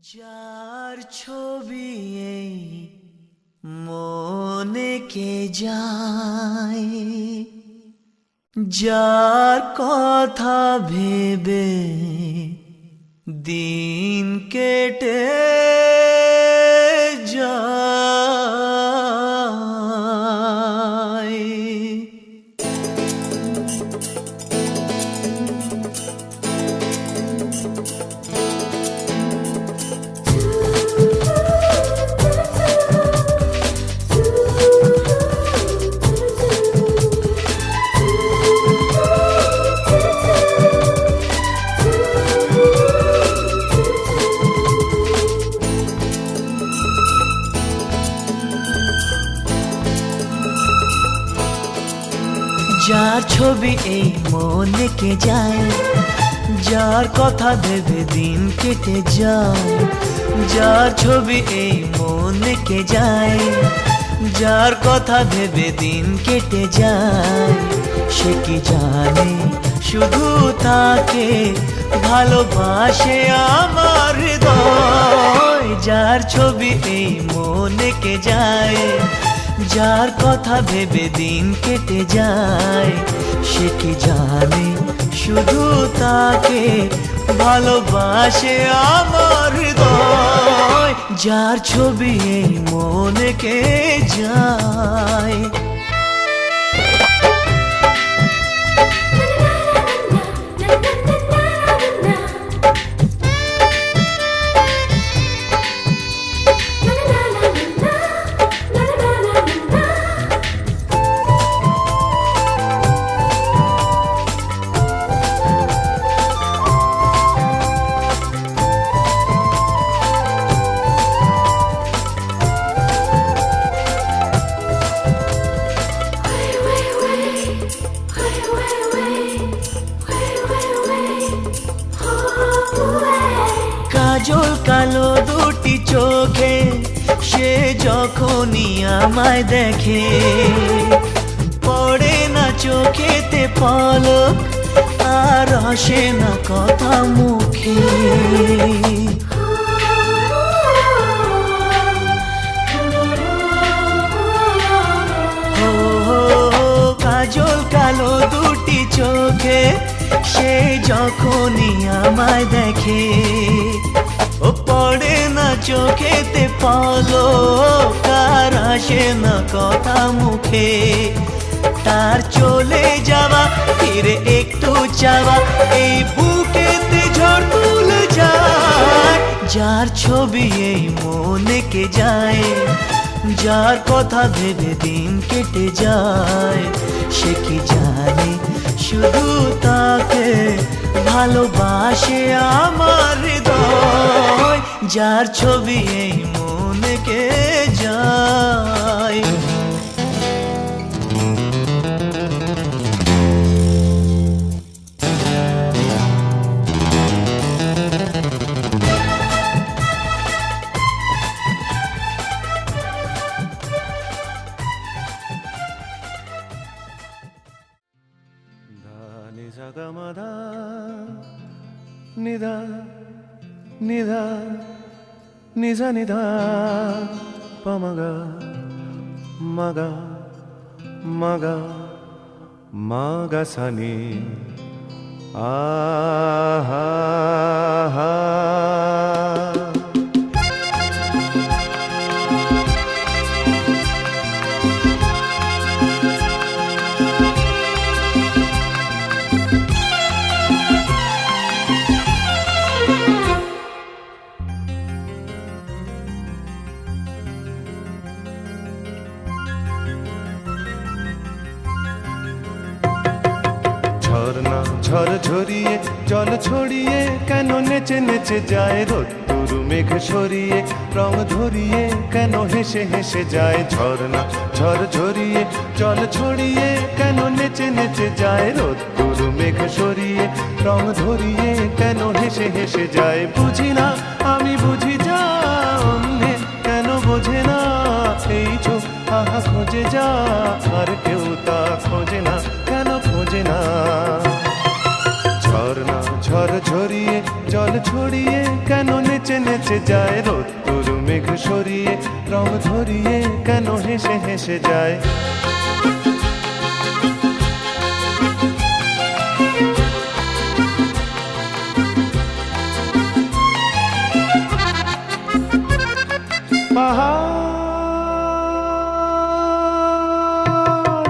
যার ছবি এই মনে কে যায়, যার কথা ভেবে দিন কেটে যায়। যার ছবি এই মনে কে যায়, যার কথা ভেবে দিন কেটে যায়। যার ছবি এই মনে কে যায়, যার কথা ভেবে দিন কেটে যায়। সে কি জানে শুধু তাকে ভালোবাসে আমার হৃদয়। যার ছবি এই মনে কে যায়, যার কথা ভেবে দিন কেটে যায়। সে কি জানে শুধু তাকে ভালোবাসে আমার হৃদয়। যার ছবি এই মনে কে যায়। কাজল কালো দুটি চোখে সে যখনই আমায় দেখে, পড়ে না চোখেতে পলক আর আসে না কথা মুখে। কাজল কালো দুটি চোখে সে যখনই আমায় দেখে, ও পড়ে না চোখেতে পলক আর আসে না কথা মুখে। তার চলে যাওয়া ফিরে একটু চাওয়া এই বুকেতে ঝড় তুলে যায়। যার ছবি এই মনে কে যায়, যার কথা ভেবে দিন কেটে যায়। সে কি জানে শুধু তাকে ভালোবাসে আমার হৃদয়। যার ছবি এই মনে কে যায়। Sagamada nida nida nisa nida pamaga maga maga maga sani aha ha ঝড় ঝরিয়ে জল ছড়িয়ে কেন নেচে নেচে যায়। রোদ্দুর মেঘ সরিয়ে রং ধরিয়ে কেন হেসে হেসে যায়। ঝর্ণা ঝড় ঝরিয়ে জল ছড়িয়ে কেন নেচে নেচে যায়। রোদ্দুর মেঘ সরিয়ে রং ধরিয়ে কেন হেসে হেসে যায়। বুঝি না আমি বুঝি যা অন্যে কেন বোঝে না। এই চোখ আহা খোঁজে যা আর কেউ তা খোঁজে না, কেন খোঁজে না। ঝর্ণা ঝড় ঝরিয়ে জল ছড়িয়ে কেন নেচে নেচে যায় রোদ্দুর মেঘ সরিয়ে রং ধরিয়ে কেন হেসে হেসে যায় পাহাড়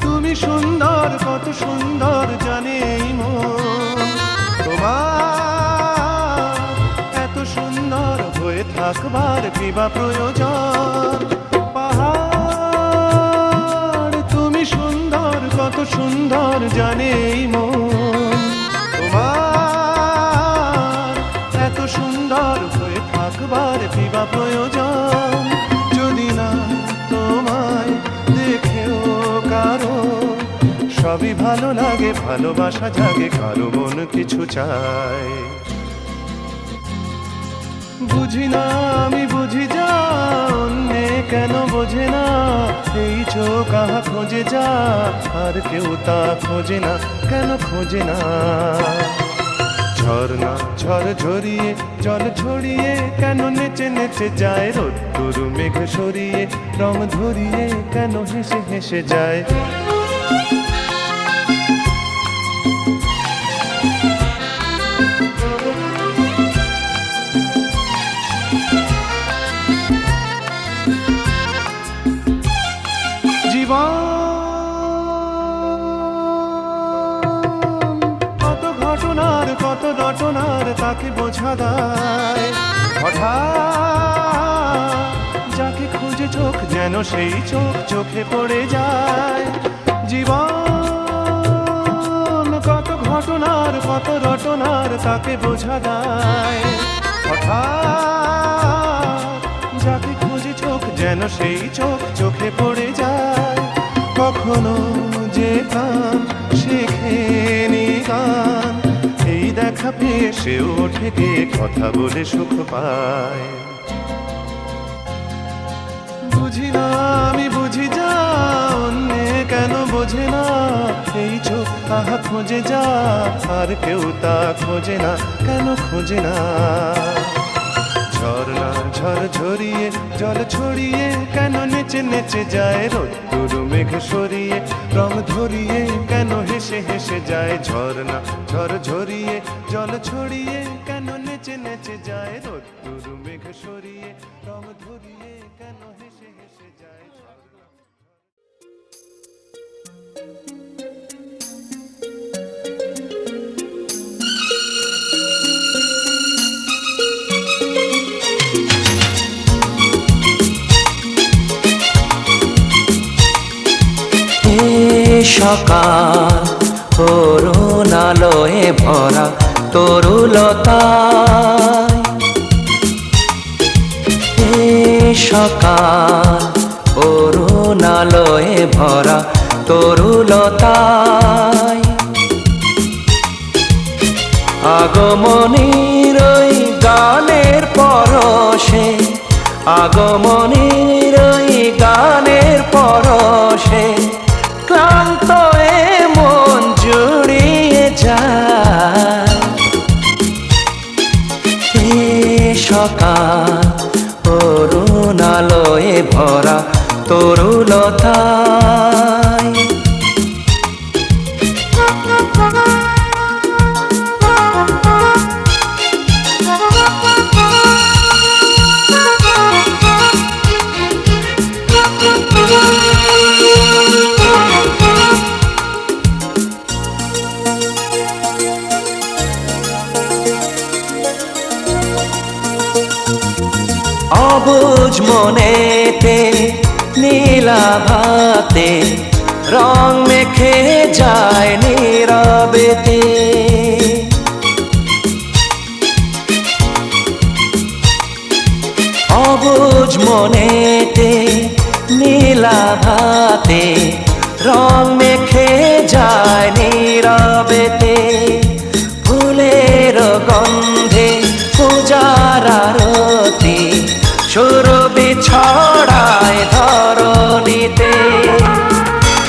তুমি সুন্দর কত সুন্দর জানে এই মন তোমার এত সুন্দর হয়ে থাকবার কিবা প্রয়োজন পাহাড় তুমি সুন্দর কত সুন্দর জানে এই মন তোমার এত সুন্দর হয়ে থাকবার কিবা প্রয়োজন যদি না তোমায় দেখেও কারো সবই ভালো লাগে ভালোবাসা জাগে কারো মন কিছু চায় বুঝি না আমি বুঝি যা অন্যে কেন বোঝে না এই চোখ আহা খোঁজে যা আর কেউ তা খোঁজে না কেন খোঁজে না ঝর্ণা ঝড় ঝরিয়ে জল ছড়িয়ে কেন নেচে নেচে যায় রোদ্দুর মেঘ সরিয়ে রং ধরিয়ে কেন হেসে হেসে যায় জীবন কত ঘটনার কত রটনার তাকে বোঝা দেয় হঠাৎ যাকে খুঁজে চোখ যেন সেই চোখ চোখে পড়ে যায় জীবন কত ঘটনার কত রটনার তাকে বোঝা দেয় হঠাৎ যাকে খুঁজে চোখ যেন সেই চোখ চোখে পড়ে যায় কখনো যে গান শেখেনি গান এই দেখা পেয়ে সেও ওঠে গিয়ে কথা বলে সুখ পায় বুঝি না আমি বুঝি যা অন্যে কেন বোঝে না এই চোখ তাহা খোঁজে যা আর কেউ তা খোঁজে না কেন খোঁজে না ঝর্ণা ঝড় ঝরিয়ে জল ছড়িয়ে কেন নেচে নেচে যায় রোদ্দুর মেঘ সরিয়ে রং ধরিয়ে কেন হেসে হেসে যায় ঝর্ণা ঝড় ঝরিয়ে জল ছড়িয়ে কেন নেচে নেচে যায় রোদ্দুর মেঘ সরিয়ে রং ধরিয়ে কেন হেসে হেসে যায় ঝর্ণা সকাল করুণালয়ে ভরা তরুলতায় সকাল করুণালয়ে ভরা তরুলতায় আগমনীর ওই গানের পরশে আগমনীর ওই গানের পরশে ক্লান্ত এ মন জুড়িয়ে যায় এ সকাল করুণালয়ে ভরা তরুলতায় অবুঝ মনেতে নীলাভাতে রং মেখে যায় নীরবেতে অবুঝ মনেতে নীলাভাতে রং মেখে যায় নীরবেতে ফুলের গন্ধে পূজার আরতি সুরভি ছড়ায় ধরণীতে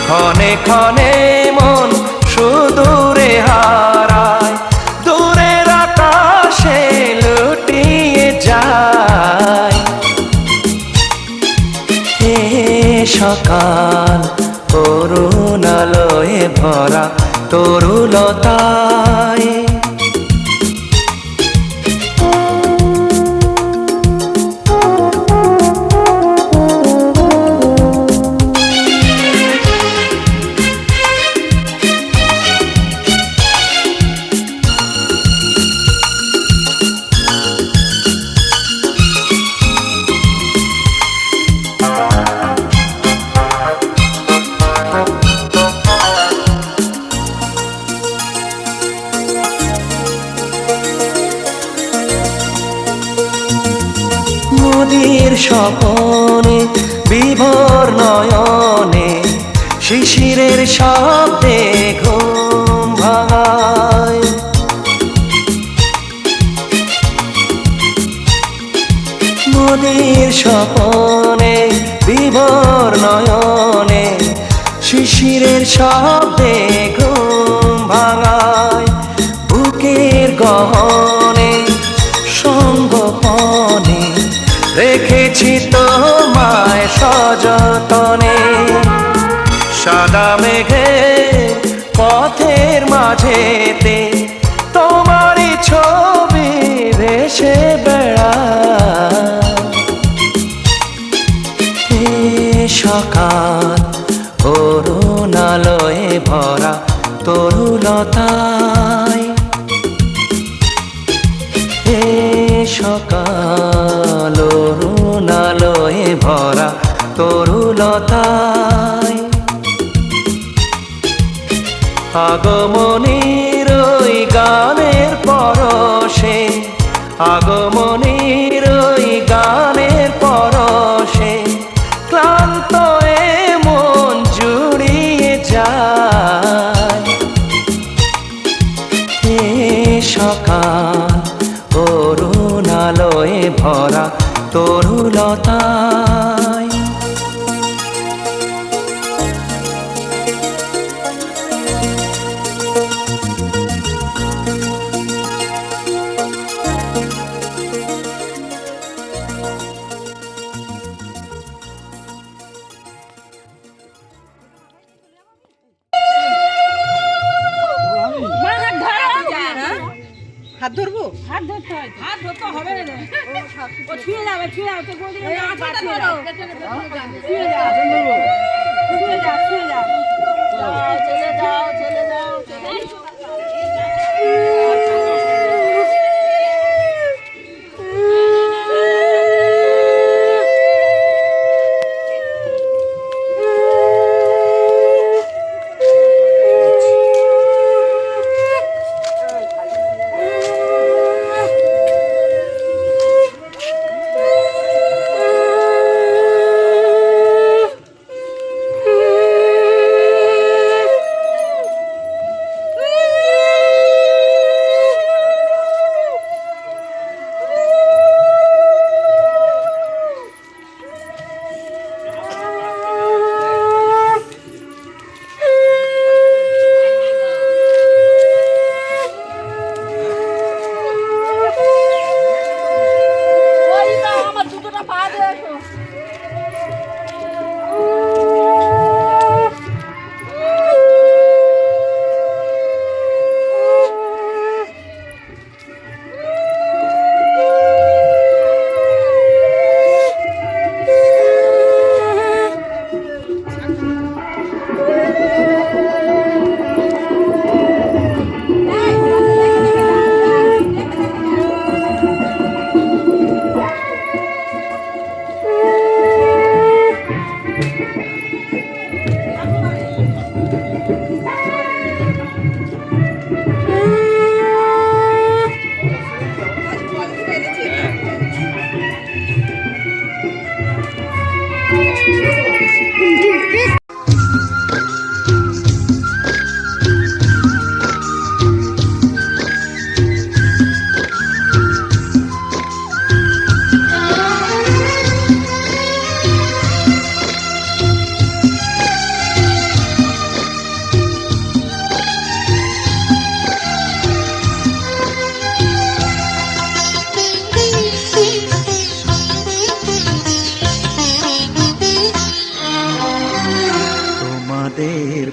ক্ষণে ক্ষণে মন সুদূরে হারায় দূরের আকাশে লুটিয়ে সকাল করুণালয়ে ভরা তরুলতায় নদীর স্বপনে বিভোর নয়নে শিশিরের শব্দে ঘুম ভাঙায় নদীর স্বপনে বিভোর নয়নে শিশিরের শব্দে ঘুম ভাঙায় বুকের গহনে সঙ্গপনে রেখেছি তোমায় সযতনে সাদা মেঘে পথের মাঝেতে তোমারই ছবি ভেসে বেড়ায় এ সকাল করুণালয়ে ভরা তরুলতায় এ সকাল করুণালয়ে ভরা তরুলতায় আগমনীর ওই গানের পরশে আগমনীর ওই গানের পরশে ক্লান্ত এ মন জুড়িয়ে যায় এ সকাল করুণালয়ে ভরা তরুলতায় হাত ধরবো হাত ধরতে হয় হাত ধরতে হবে না ও ছুঁয়ে যাবে তো বলি আঁচলটা ধরো ছুঁয়ে যাও ছুঁয়ে যাও ছুঁয়ে যাও চলে যাও চলে যাও চলে যাও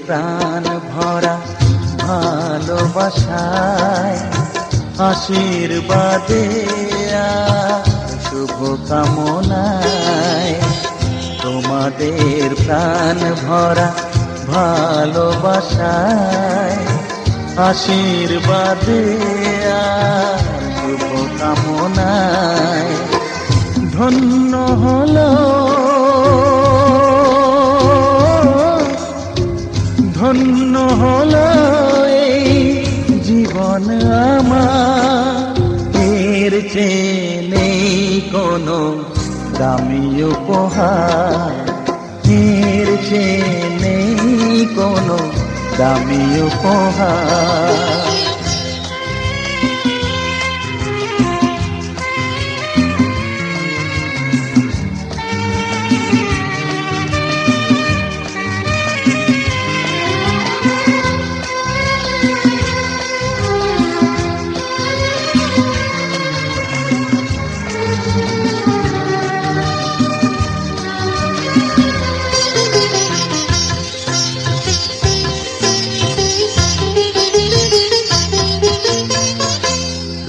প্রাণ ভরা ভালোবাসায় আশীর্বাদে আর শুভ কামনায় তোমাদের প্রাণ ভরা ভালোবাসায় আশীর্বাদে আর শুভ কামনায় ধন্য হলো ধন্য হলো এই জীবন আমার এর চেয়ে নেই কোনো দামি উপহার এর চেয়ে নেই কোনো দামি উপহার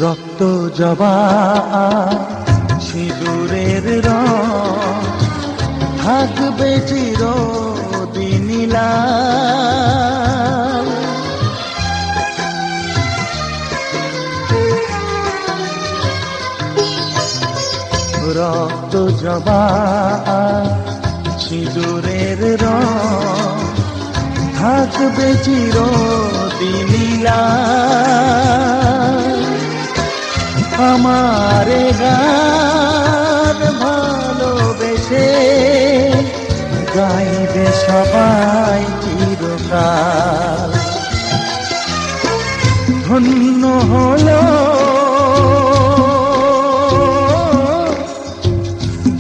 রক্ত জবা সিঁদুরের রং থাকবে চিরদিন লাল রক্ত জবা সিঁদুরের রং থাকবে চিরদিন লাল আমারে গান ভালোবেসে গাইবে সবাই চিরকাল ধন্য হলো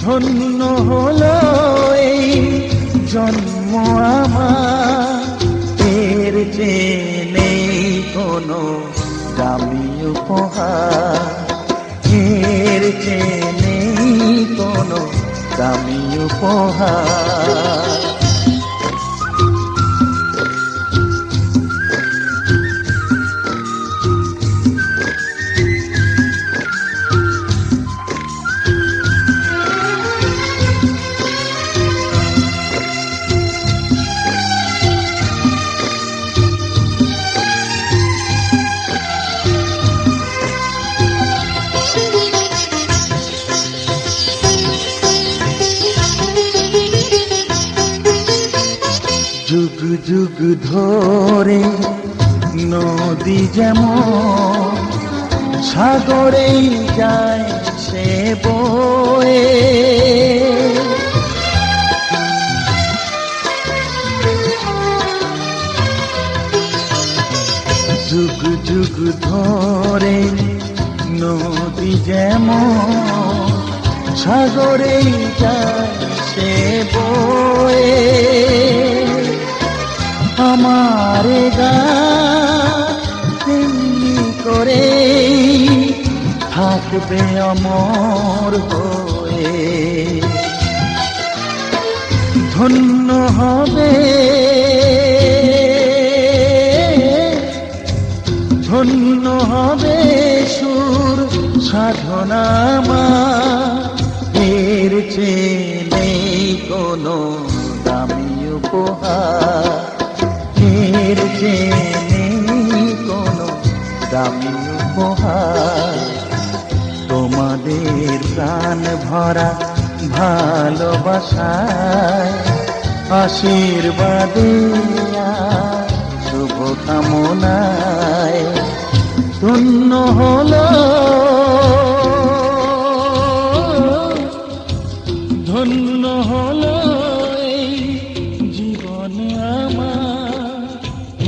ধন্য হলো এই জন্ম আমার এর চেয়ে নেই কোনো দামি উপহার এর চেয়ে নেই কোনো দামি উপহার যুগ যুগ ধরে নদী যেমন সাগরেই যায় সে বয়ে যুগ যুগ ধরে নদী যেমন সাগরেই যায় সে বয়ে আমারে গানি করে থাকবে অমর হয়ে ধন্য হবে ধন্য হবে সুর সাধনা এর চেয়ে নেই কোনো দামি উপহার এর চেয়ে নেই কোনো দামি উপহার তোমাদের প্রাণ ভরা ভালোবাসায় আশীর্বাদে আর শুভ কামনায় ধন্য হলো ধন্য হলো এই জীবন আমার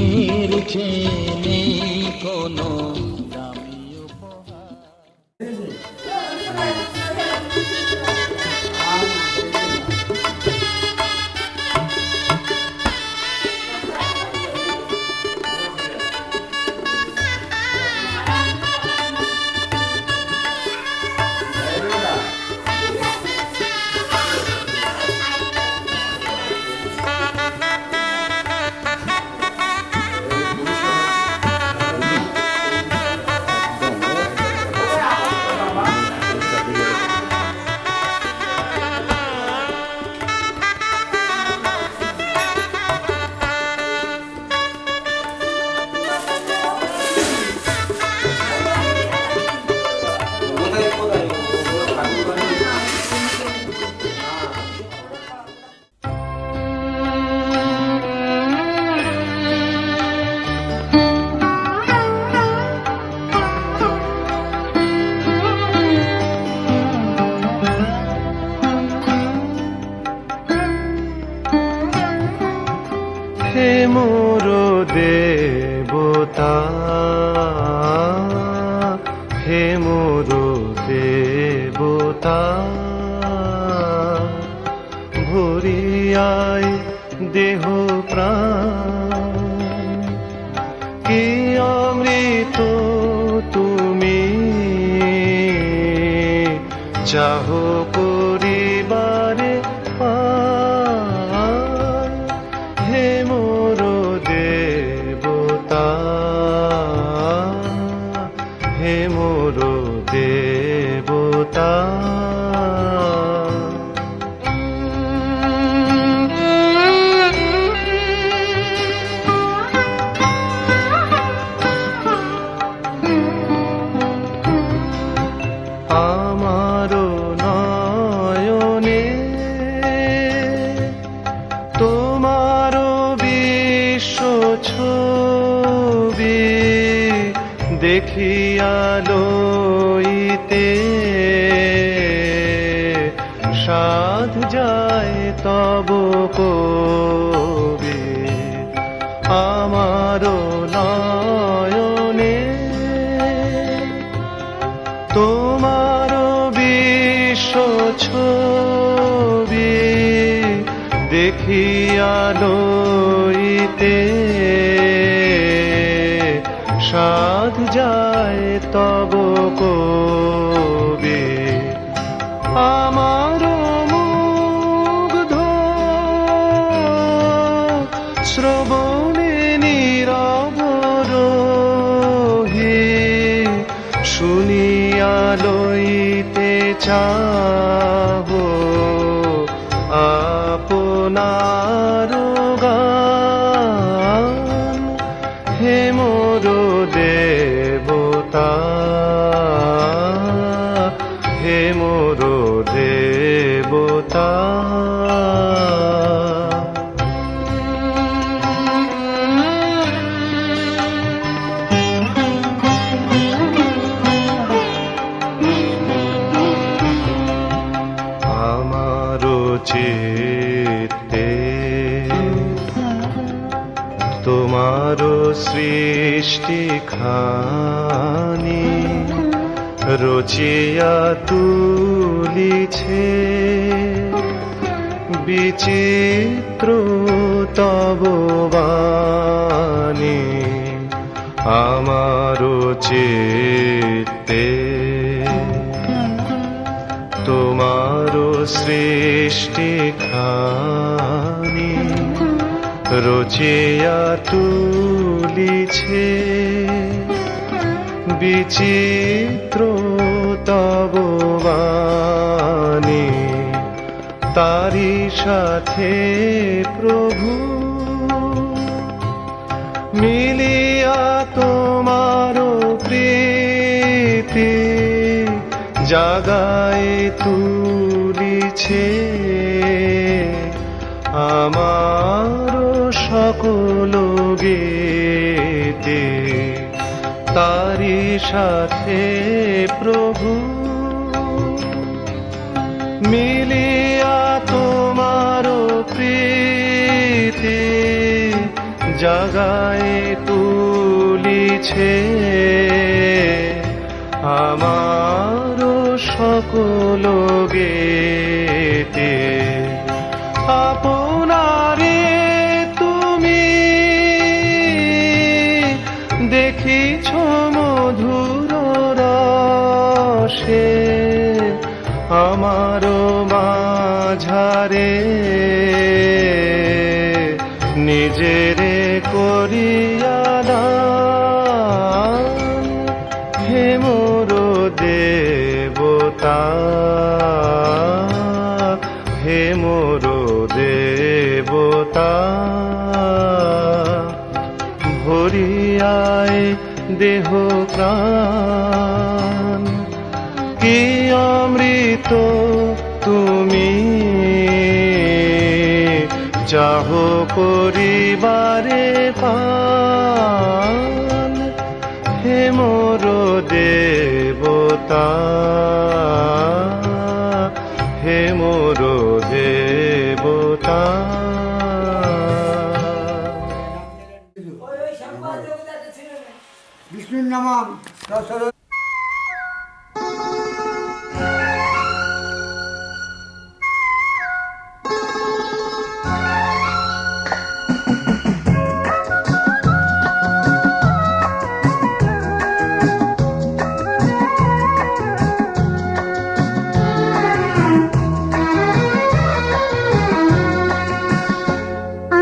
এর চেয়ে নেই কোনো দামি উপহার হে মোর দেবতা, হে মোর দেবতা, ভরিয়ায় দেহ প্রাণ, কি অমৃত তুমি চাহ করিবারে পান। হে মোর দেবতা, হে মোর দেবতা, আমারো নয়নে তোমারো বিশ্ব ছবি দেখিয়া লইতে সাধ যায় তব কবি। আমারো নয়নে তোমারো বিশ্ব ছবি দেখিয়া লইতে সাধ যায় তব কবি। আমারো মুগ্ধ শ্রবণে নীরব রহি শুনিয়া লইতে চাহো আপনার গান। হে মোর দেবতা, হে মোর দেবতা, আমারো চিত্তে তোমারো সৃষ্টি খানি রচিয়া তুলিছে বিচিত্র তব বাণী। আমারো চিত্তে তোমারো সৃষ্টি খানি রচিয়া তুলিছে বিচিত্র তব বাণী। তারি সাথে প্রভু মিলিয়া তোমারো প্রীতি জাগায় তুলিছে আমারো সকল গীতি। তারি সাথে প্রভু মিলিয়া তোমারো প্রীতি জাগায় তুলিছে আমারো সকল গীতি। আপনারে তুমি দেখিছ মধুর রসে আমারো মাঝারে নিজেরে করিয়া দান। হে মোর দেবতা, হে মোর দেবতা, ভরিয়ায় দেহ প্রাণ, কি অমৃত তুমি চাহ করিবারে পান। হে মোর দেবতা, হে মোর দেবতা। নামাম দশরথ।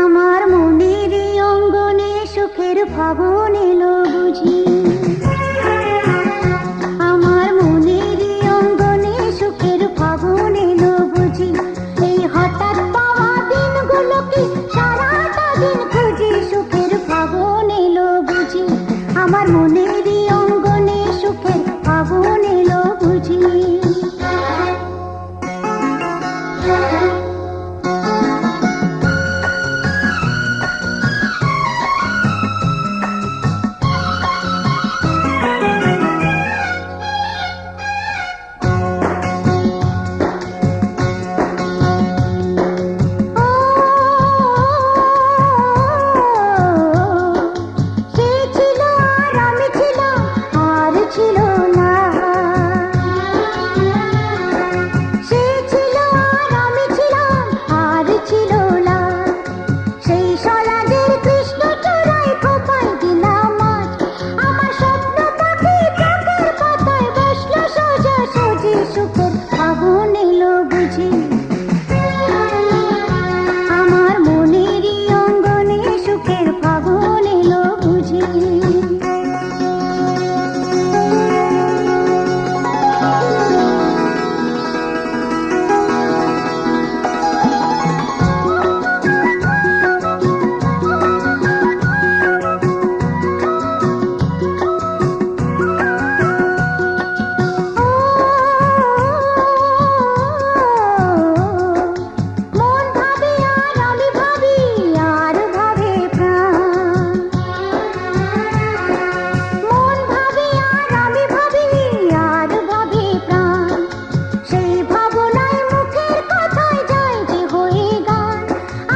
আমার মনের অঙ্গনে সুখের ফাগুন এলো বুঝি, আমার মনের অঙ্গনে সুখের ফাগুন এলো বুঝি, এই হঠাৎ পাওয়া দিনগুলোকে সারাটা দিন খুঁজি, সুখের ফাগুন এলো বুঝি, আমার মনের অঙ্গনে সুখের ফাগুন এলো বুঝি। সে ছিল আর আমি ছিলাম, আর ছিল না, সে ছিল আর আমি ছিলাম, আর ছিল না, সেই সরাজের কৃষ্ণ চূড়ায় খোপায় দিলাম আজ, আমার স্বপ্ন পাখি চোখের পাতায় বসলো সোজা সোজি, সুখের ফাগুন এলো বুঝি, আমার মনের অঙ্গনে সুখের ফাগুন এলো বুঝি। মন ভাবে আর আমি ভাবি, আর ভাবে প্রাণ, মন ভাবে আর আমি ভাবি, আর ভাবে প্রাণ, সেই ভাবনায় মুখের কথায় যায় যে হয়ে গান,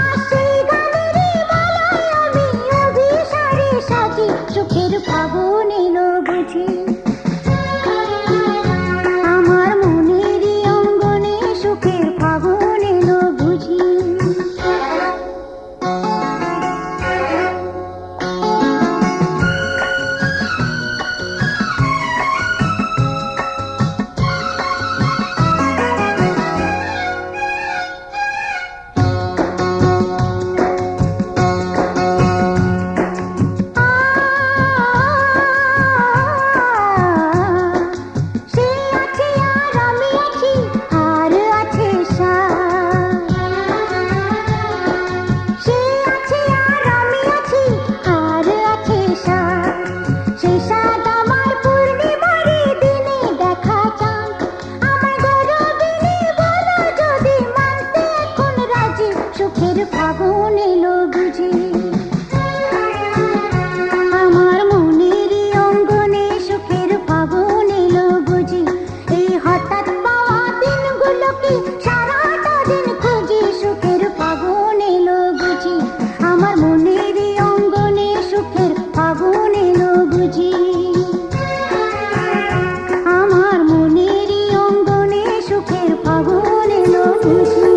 আর সেই গানেরই মালায় আমি অভিসারে সাজি, সুখের ফাগুন এলো বুঝি, আমার মনের অঙ্গনে সুখের ফাগুন এলো বুঝি। সে আছে আর আমি আছি, আর আছে সাথ, সে আছে আর আমি আছি, আর আছে সাথ, সে সাথ আমার পূর্ণিমারি দিনে দেখা চান, আমার গরবিনী বলো যদি মানতে এখন রাজি, সুখের ফাগুন এলো বুঝি, আমার মনের অঙ্গনে সুখের ফাগুন এলো বুঝি, এই হঠাৎ পাওয়া দিনগুলোকে সারাটা দিন খুঁজি, সুখের ফাগুন এলো বুঝি, আমার মনের অঙ্গনে সুখের ফাগুন এলো বুঝি, আমার মনের অঙ্গনে সুখের ফাগুন এলো বুঝি।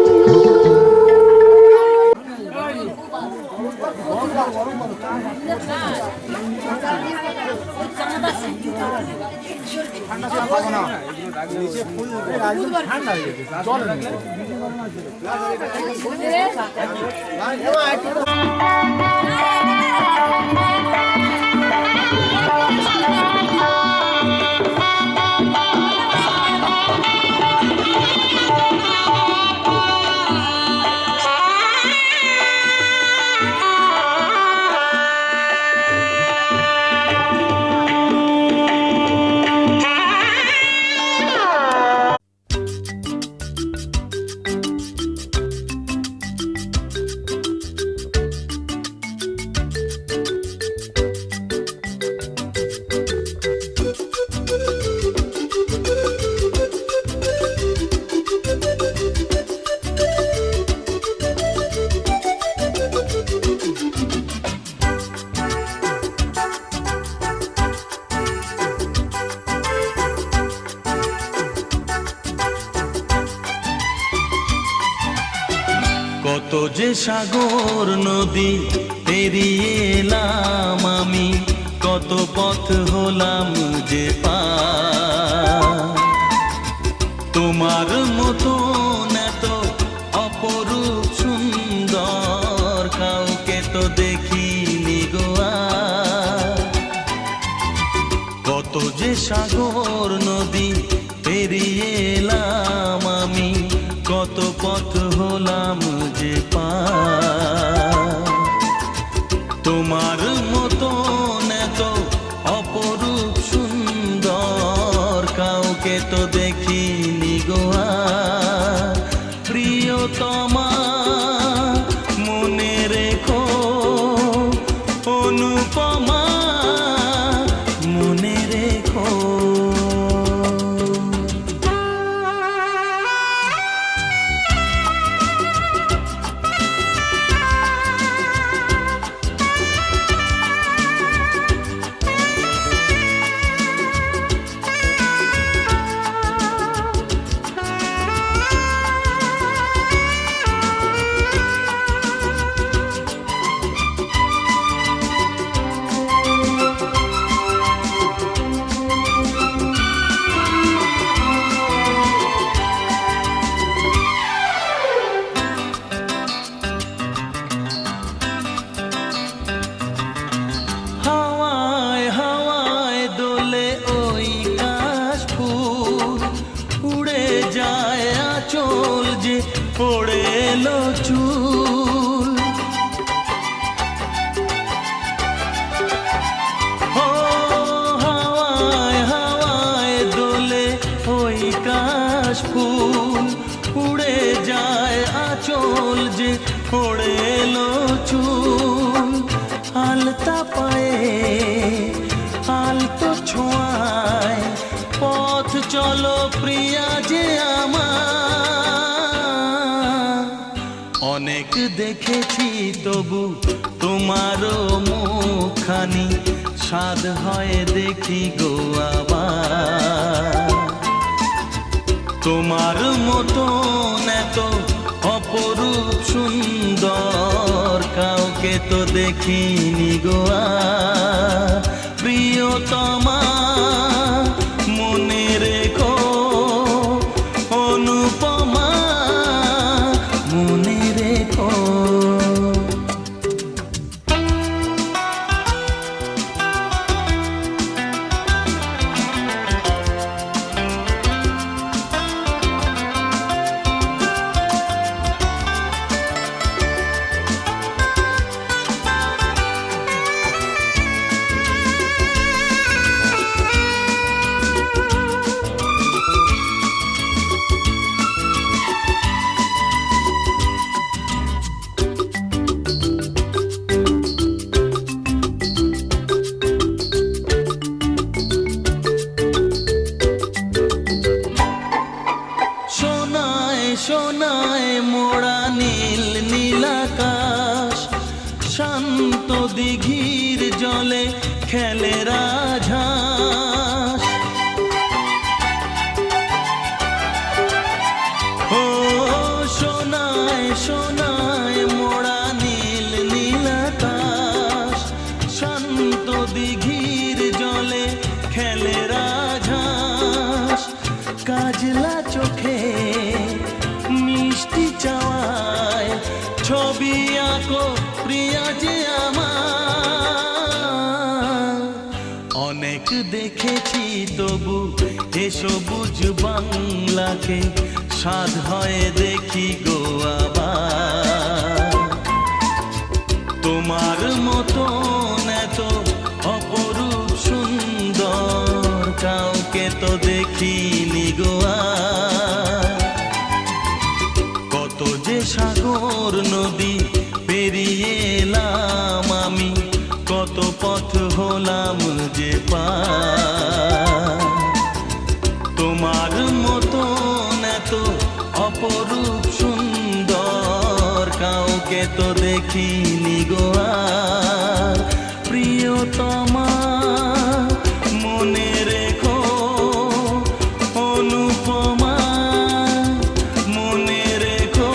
কত যে সাগর নদী পেরিয়ে এলাম আমি, কত পথ হলাম যে পার। তোমার মতো এত অপরূপ সুন্দর কাউকে তো দেখিনি গো আর। কত যে সাগর নদী পেরিয়ে এলাম আমি, কত পথ হলাম যে পার। তোমার মতো এত অপরূপ সুন্দর কাউকে তো দেখিনি গো আর। প্রিয়তমা মনে রেখো, অনুপমা মনে রেখো। হাওয়ায় হাওয়ায় দোলে ওই কাশফুল, উড়ে যায় আঁচল যে পড়ে এলো চুল। ও হাওয়ায় হাওয়ায় দোলে ওই কাশফুল, উড়ে যায় আঁচল যে পড়ে এলো চুল। আলতা পায়ে আলতো ছোঁয়ায় পথ চলো প্রিয়া যে আমার। অনেক দেখেছি তবু তোমারও মুখখানি, স্বাদ হয় দেখি গো আবার। তোমার মতো এত অপরূপ সুন্দর কাউকে তো দেখিনি গো আর। প্রিয়তমা মনে রেখো, অনুপমা মনে রেখো। সোনায় মোড়া নীল নীলাকাশ, শান্ত দিঘির জলে খেলে রাজহাঁস। ও সোনায় সোনায় মোড়া নীল নীলাকাশ, শান্ত দিঘির জলে খেলে রাজহাঁস। কাজলা চোখে মিষ্টি চাওয়ায় ছবি আঁকো প্রিয়া যে আমার। অনেক দেখেছি তবু এ সবুজ বাংলাকে, স্বাদ হয় দেখি গো আবার। তোমার মতো এত অপরূপ সুন্দর কাউকে তো দেখিনি গো আর। কত যে সাগর নদী পেরিয়ে এলাম আমি, কত পথ হলাম যে পার। তোমার মতো এত অপরূপ সুন্দর কাউকে তো দেখিনি গো আর। প্রিয়তমা মনে রেখো, অনুপমা মনে রেখো।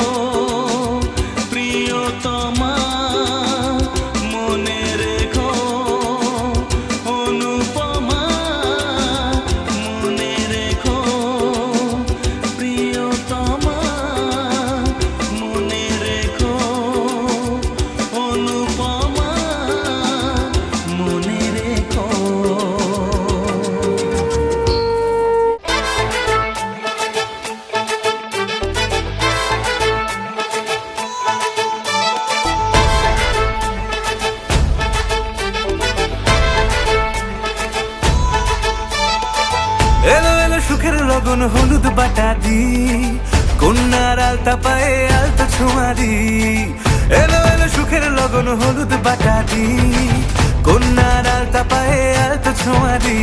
বাটা দি, কন্যার আলতা পায়ে আলতা ছোঁয়া দি, এলো এলো সুখের লগন হলুদ বাটা দি, কন্যার আলতা পায়ে আলতা ছোঁয়া দি,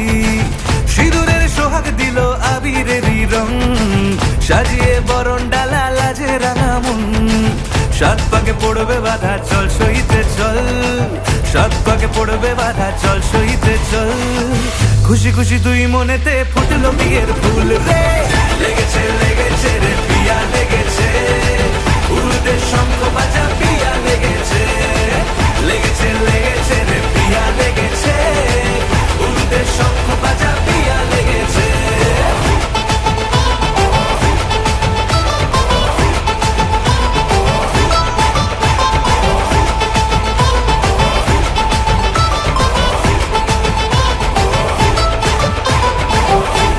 সিঁদুরের সোহাগ দিল আবিরেরই রং, সাজিয়ে বরণ ডালা লাজে রাঙা মন, সাত পাকে পড়বে বাধা চল সইতে চল, সাত পাকে পড়বে বাধা চল সইতে চল, খুশি খুশি দুই মনেতে ফুটলো বিয়ের ফুল রে, লেগেছে লেগেছে রে পিয়া লেগেছে, উড়তে শঙ্খ বাজা পিয়া লেগেছে, লেগেছে লেগেছে রে পিয়া লেগেছে, উড়তে শঙ্খ বাজা পিয়া লেগেছে।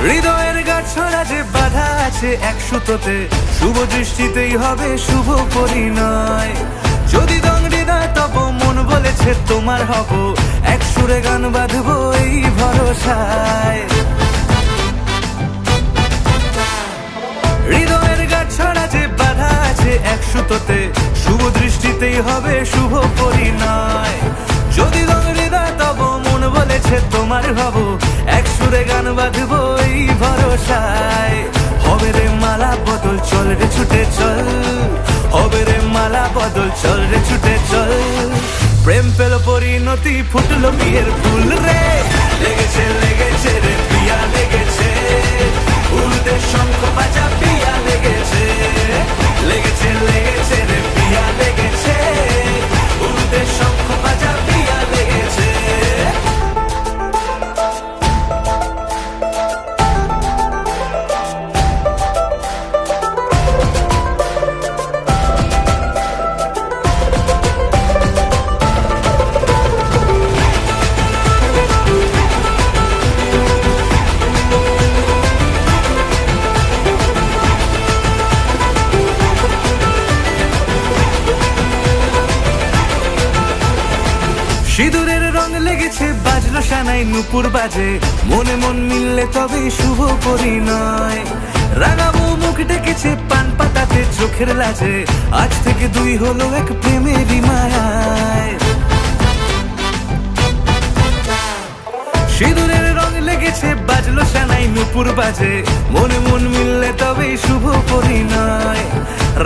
হৃদয়ের গাছড়া যে বাধা আছে এক সুতোতে, শুভ দৃষ্টিতেই হবে শুভ পরিণয়, যদি দংড়ি না তব মন বলেছে তোমার হব, এক সুরে গান বাঁধবো এই ভরসায়, হৃদয়ের গাছড়া যে বাধা আছে এক সুতোতে, শুভ দৃষ্টিতেই হবে শুভ পরিণয়, যদি দংড়ি না তব মন বলেছে তোমার হব, এক সুরে গান বাঁধবো এই ভরসায়, হবে রে মালা বদল চল রে ছুটে চল, হবে রে মালা বদল চল রে ছুটে চল, প্রেম পেল পরিণতি ফুটলো বিয়ের ফুল রে, লেগেছে লেগেছে রে পিয়া লেগেছে, উড়তে শঙ্খ বাজা পিয়া লেগেছে, লেগেছে লেগেছে রে পিয়া লেগেছে, উড়তে শঙ্খ বাজা পিয়া লেগেছে। সিঁদুরের রং লেগেছে বাজলো সানাই নুপুর বাজে, মনে মন মিললে তবে শুভ পরিণয়, রাঙাবো মুখ ডেকেছে পান পাতাতে চোখের লাজে, আজ থেকে দুই হলো এক প্রেমেরই মায়ায়, সিঁদুরের রং লেগেছে বাজলো সানাই নুপুর বাজে, মনে মন মিললে তবে শুভ পরিণয়,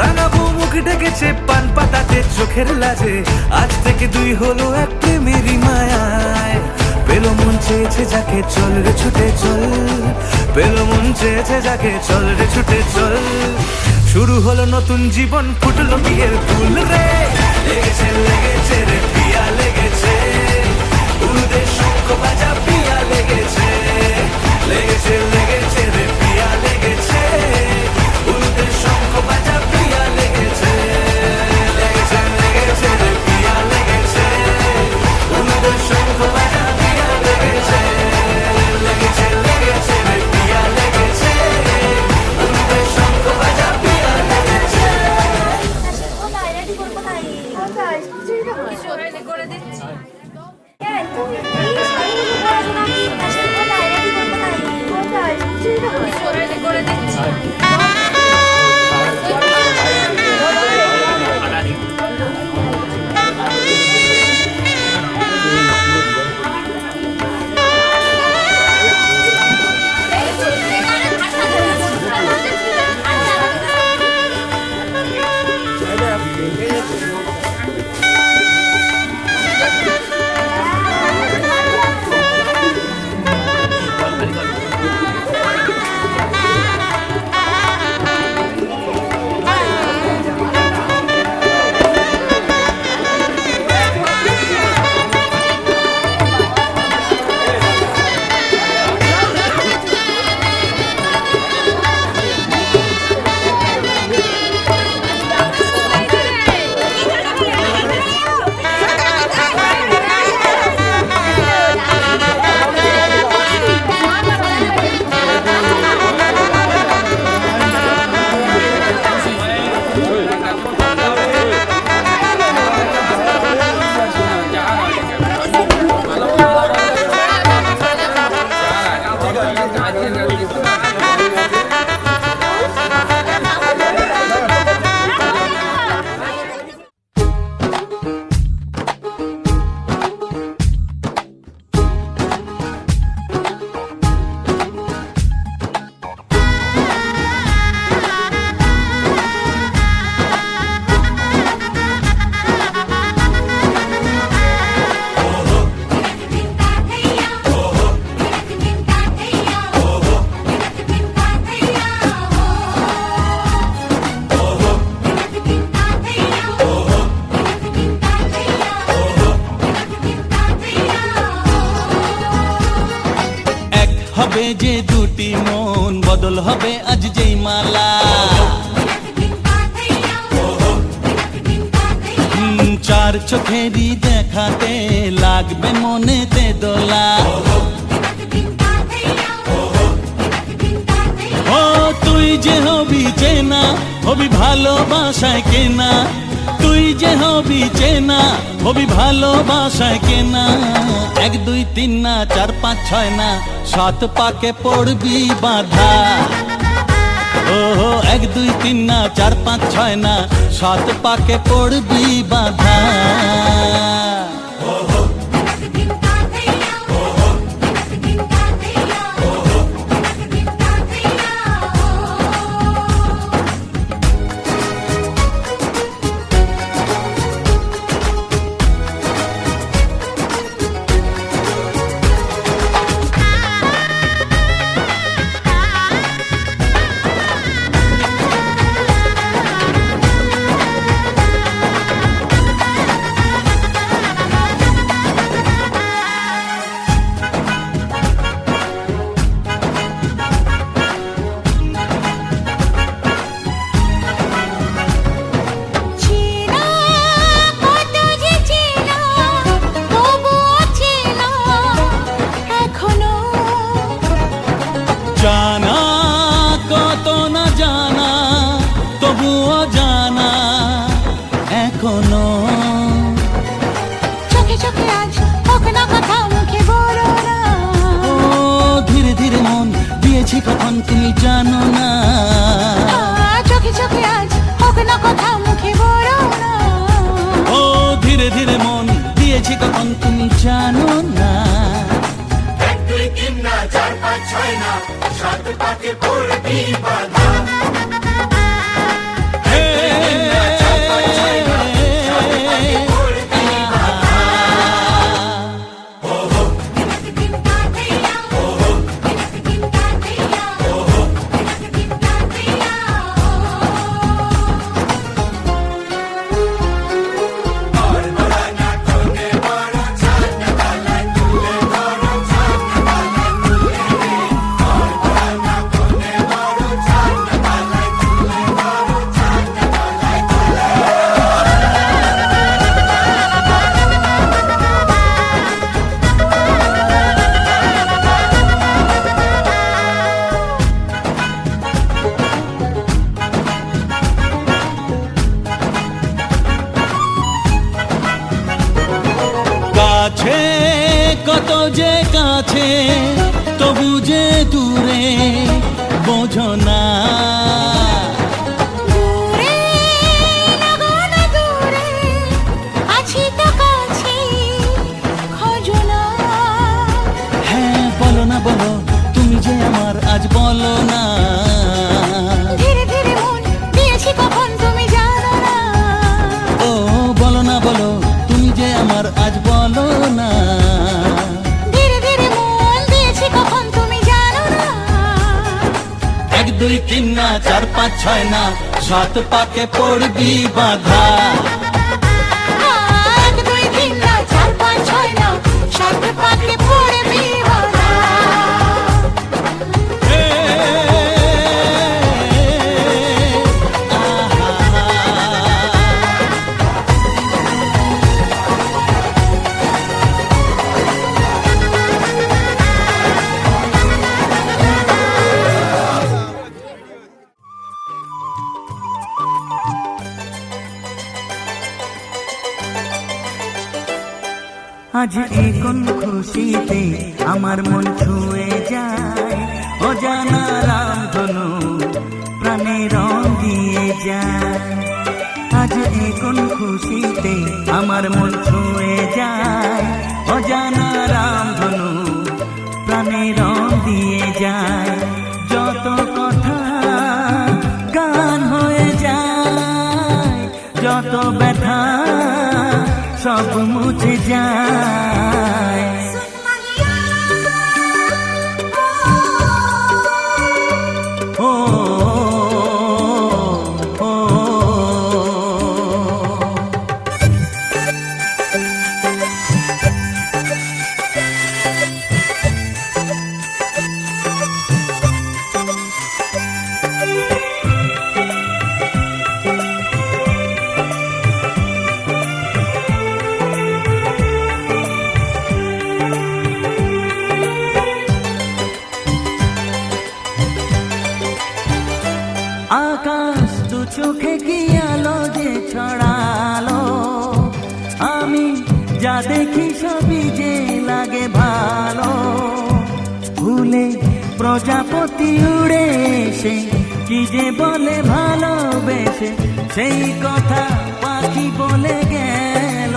রাঙাবো মুখ ডেকেছে পান পাতাতে চোখের লাজে, আজ থেকে দুই হলো এক প্রেমেরই মায়ায়, পেলো মন চেয়েছে যাকে চল রে ছুটে চল, পেলো মন চেয়েছে যাকে চল রে ছুটে চল, শুরু হলো নতুন জীবন ফুটলো বিয়ের ফুল রে, লেগেছে লেগেছে রে পিয়া লেগেছে, উড়তে শঙ্খ বাজা পিয়া লেগেছে, লেগেছে লেগেছে রে পিয়া লেগেছে, উড়তে শঙ্খ বাজা পিয়া লেগেছে, লেগেছে লেগেছে রে পিয়া লেগেছে, উড়তে শঙ্খ বাজা পিয়া লেগেছে, লেগেছে লেগেছে রে পিয়া লেগেছে, উড়তে শঙ্খ বাজা পিয়া লেগেছে। কোথায় রেডি করবো তাই কোথায় কিছু রেডি করে দিচ্ছি, এই তুমি এই শাড়িগুলো পরে না, কোথায় রেডি করবো তাই কোথায় হবে যে দুটি মন, বদল হবে আজ যেই মালা। চার চোখেরই দেখাতে লাগবে মনেতে দোলা। ও তুই যে হবি চেনা, হবি ভালোবাসায় কেনা। তুই যে হবি চেনা, হবি ভালোবাসায় কেনা। 1 2 3 না 4 5 6 না 7 পাকে পড়বি বাধা। ও 1 2 3 না 4 5 6 না 7 পাকে পড়বি বাধা। চেনা কত যে চেনা তবুও চেনা এখনো। জানা কত না জানা, তবুও জানা এখনো। চোখে চোখে আজ হোক না কথা মুখে বলো না। ও ধীরে ধীরে মন দিয়েছি কখন তুমি জানো না। চোখে চোখে আজ হোক না কথা মুখে বলো না। ও ধীরে ধীরে মন দিয়েছি কখন তুমি জানো না। 1 2 3 না 4 5 6 না 7 পাকে পড়বি বাধা। হে, কাছে কত যে কাছে, তবু যে দূরে বোঝো না। দূরে লাগো না দূরে আছি তো কাছে খোঁজো না। হ্যাঁ বলো না বলো, তুমি যে আমার আজ বলো না। ধীরে ধীরে মন দিয়েছি কখন তুমি জানো না। ও বলো না বলো, তুমি যে আমার আজ বলো না। ধীরে ধীরে মন দিয়েছি কখন তুমি জানো না। 1 2 3 না 4 5 6 না 7 পাকে পড়বি বাধা। 1 2 3 না 4 5 6 না 7 পাকে পড়বি বাধা। হে, আজ এই কোন খুশিতে আমার মন ছুঁয়ে যায়। অজানা রামধনু প্রাণে রং দিয়ে যায়। আজ এই কোন খুশিতে আমার মন ছুঁয়ে যায়। অজানা রামধনু প্রাণে রং দিয়ে যায়। যত কথা গান হয়ে যায়, যত ব্যথা সব মুছে যায়। ও, ও, ও, ও। মুখে কি আলো যে ছড়ালো, আমি যা দেখি সবই যে লাগে ভালো। ভুলে প্রজাপতি উড়ে এসে কি যে বলে ভালোবেসে, সেই কথা পাখি বলে গেল,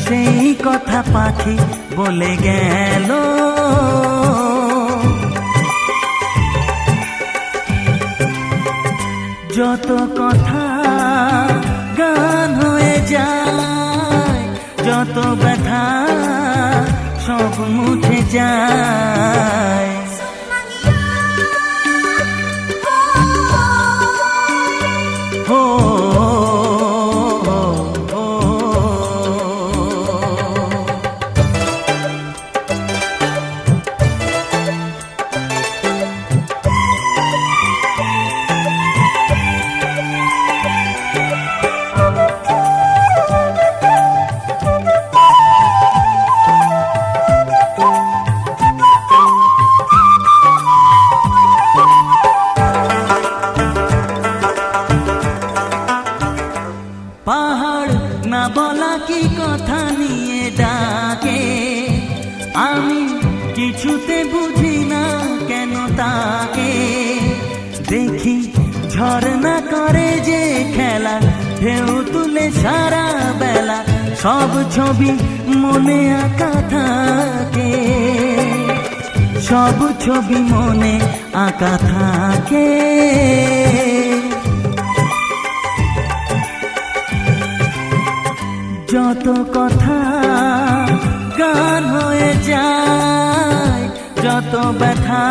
সেই কথা পাখি বলে গেল। যত কথা গান হয়ে যায়, যত ব্যথা সব মুছে যায়। হো পাহাড় না বলা কি কথা নিয়ে ডাকে, আমি কিছুতে বুঝি না কেন তাকে। দেখি ঝর্ণা করে যে খেলা, ঢেউ তুলে সারা বেলা, সব ছবি মনে আঁকা থাকে, সব ছবি মনে আঁকা থাকে। যত কথা গান হয়ে যায়, যত ব্যথা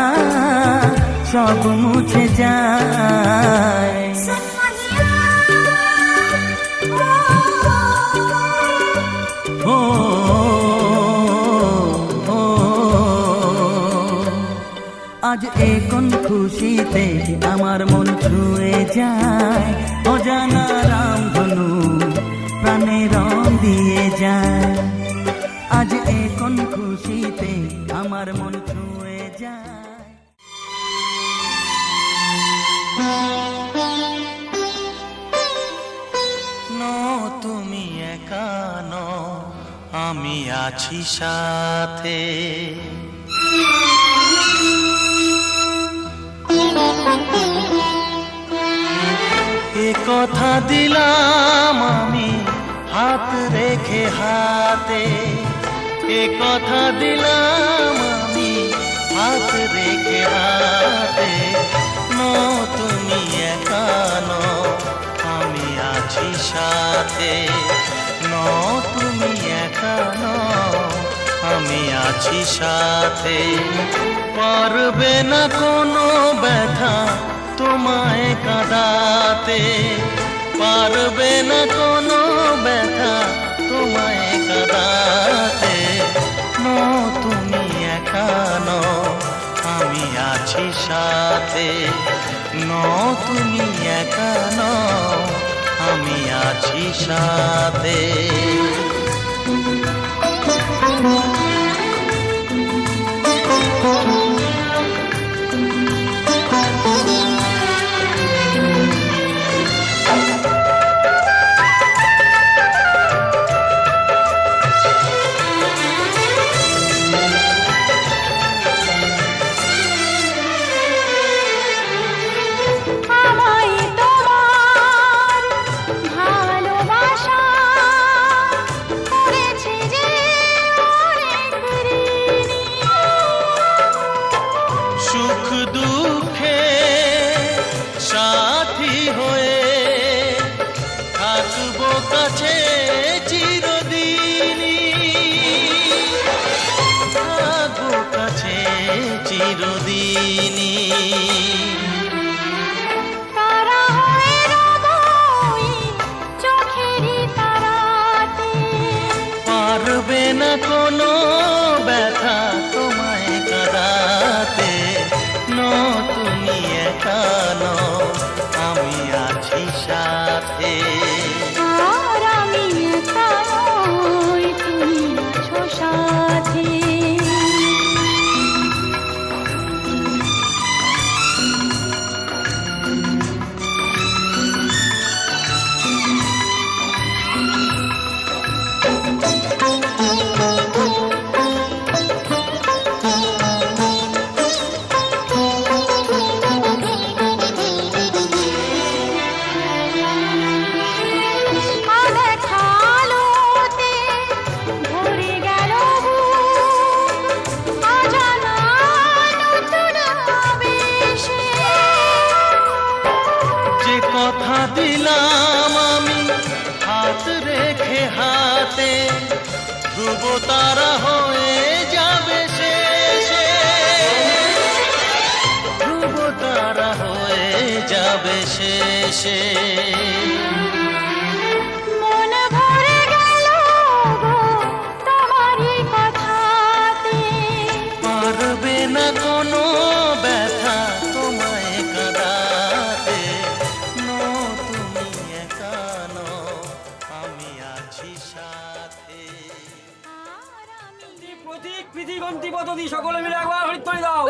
সব মুছে যায়। ও আজ এ কোন খুশিতে আমার মন ছুঁয়ে যায়, অজানা রামধনু প্রাণে রং দিয়ে যায়। আজ এ কোন খুশিতে আমার মন ছুঁয়ে যায়। তুমি একা নও, আমি আছি সাথে। এ কথা দিলাম আমি হাত রেখে হাতে, এ কথা দিলাম আমি হাত রেখে হাতে। তুমি একা নও, আমি আছি সাথে। তুমি একা নও, আমি আছি সাথে। পারবে না কোনো ব্যথা তোমায় কাঁদাতে, পারবে না কোনো ব্যথা তোমায় কাঁদাতে। তুমি একা নও, আমি আছি সাথে। তুমি একা নও, আমি আছি সাথে। চিরদিনী তারা হয়ে রব ওই চোখেরই তারাতে। পারবে না কোনো ব্যথা তোমায় কাঁদাতে। তুমি একা নও, আমি আছি সাথে। আর আমি একা নই, তুমি আছো সাথে। কথা দিলাম আমি হাত রেখে হাতে, ধ্রুব তারা হয়ে যাবে শেষে, ধ্রুব তারা হয়ে যাবে শেষে। মন ভরে গেল গো তোমারই কথাতে, পারবে না কোনো ব্যথা তোমায় কাঁদাতে, নো তুমি একা নও, আমি আছি সাথে। প্রতীক পৃথিবন্তি পদ্ধতি সকলে মিলে একবার হরিধ্বনি দাও।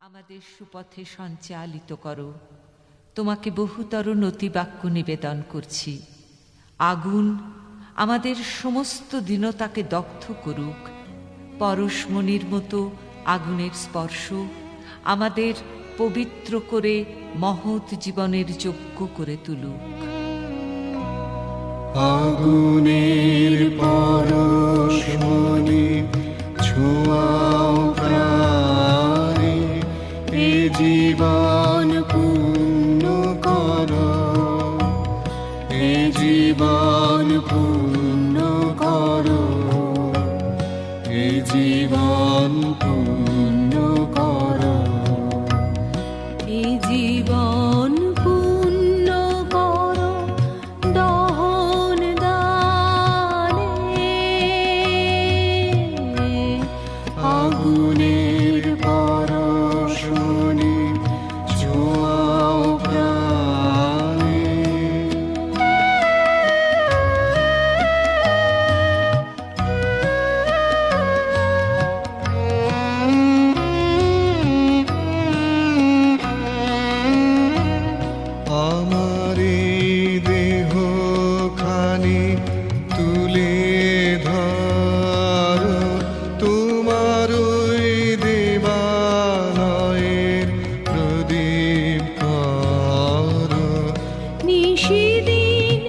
আমাদের সুপথে সঞ্চালিত করো, তোমাকে বহুতর নতিবাক্য নিবেদন করছি। আগুন আমাদের সমস্ত দীনতাকে দগ্ধ করুক, পরশমণির মতো আগুনের স্পর্শ আমাদের পবিত্র করে মহৎ জীবনের যোগ্য করে তুলুক। আগুনের পরশমণি ছোঁয়াও প্রাণে, এ জীবন পূর্ণ করো, এ জীবন পূর্ণ করো, এ জীবন পূর্ণ করো, এ জীবন পূর্ণ করো দহন দানে। আগুনের পরশমণি ছোঁয়াও প্রাণে। আমার এই দেহখানি তুলে ধরো, তোমার ওই দেবালয়ের প্রদীপ করো। নিশিদিন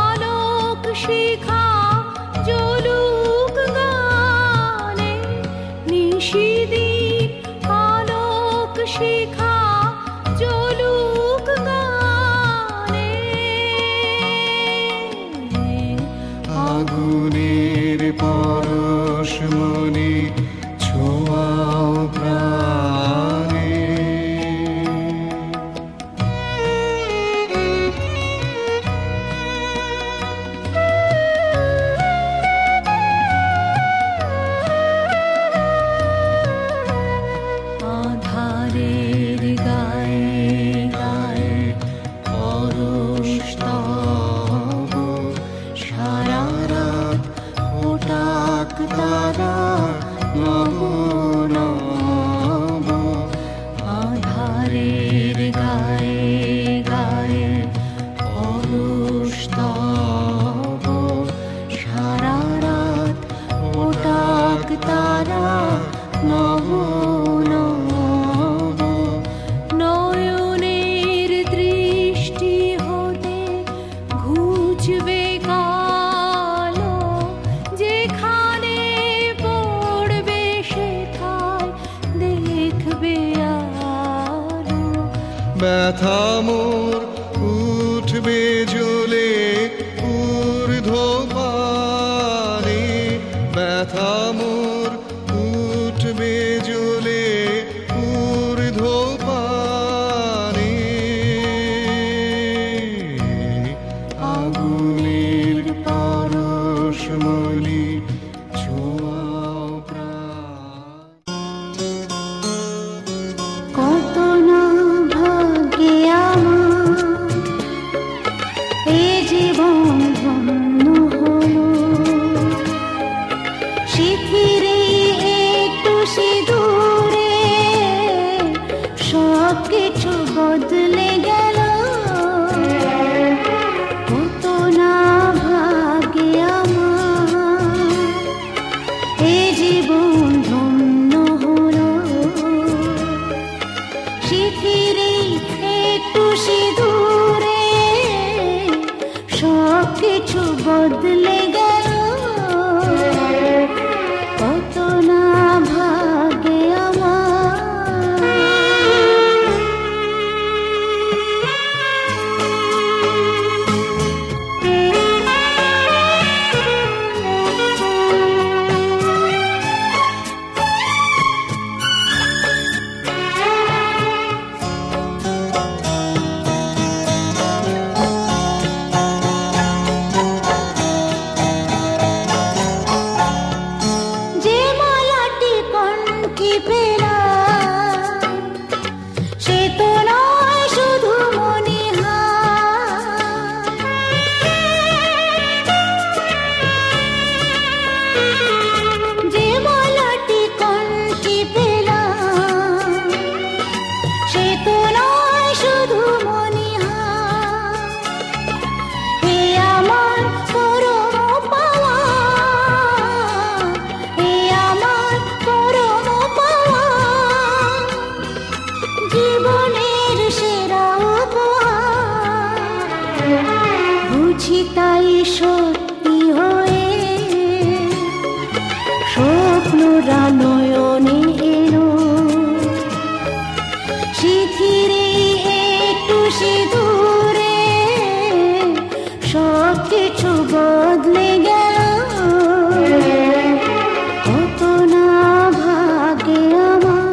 আলোক শিখা জ্বলুক গানে, নিশিদিন আলোক শিখা জ্বলুক গানে। আগুনের পরশমণি ছোঁয়াও প্রাণে। আধারের গায়ে গায়ে পরশ তব, সারা রাত ওটাক তারা নব নব। আধারের গায়ে গায়ে পরশ তব, সারা রাত ওটাক তারা নব নব। নয়নের দৃষ্টি হতে ঘুচবে কালো, যেখানে পড়বে সেথায় দেখবে আলো। ব্যথা মোর উঠবে জ্বলে ঊর্ধ্বপানে, ব্যথা মোর উঠবে জ্বলে ঊর্ধ্বপানে। আগুনের পরশমণি ছোঁয়াও প্রাণ। কত না ভাগ্যে আমার এ জীবন ধন্য হলো, শিথিরে একটু সিঁদুরে সব কিছু বদলে গেল। কত না ভাগ্যে আমার এ জীবন ধন্য হলো, শিথিরে একটু সিঁদুরে সব কিছু বদলে গেল। কত না ভাগ্যে আমার। সত্যি হয়ে স্বপ্নরা নয়নে এলো শিথিরে একটু সিঁদুরে সব কিছু বদলে গেল কত না ভাগে আমার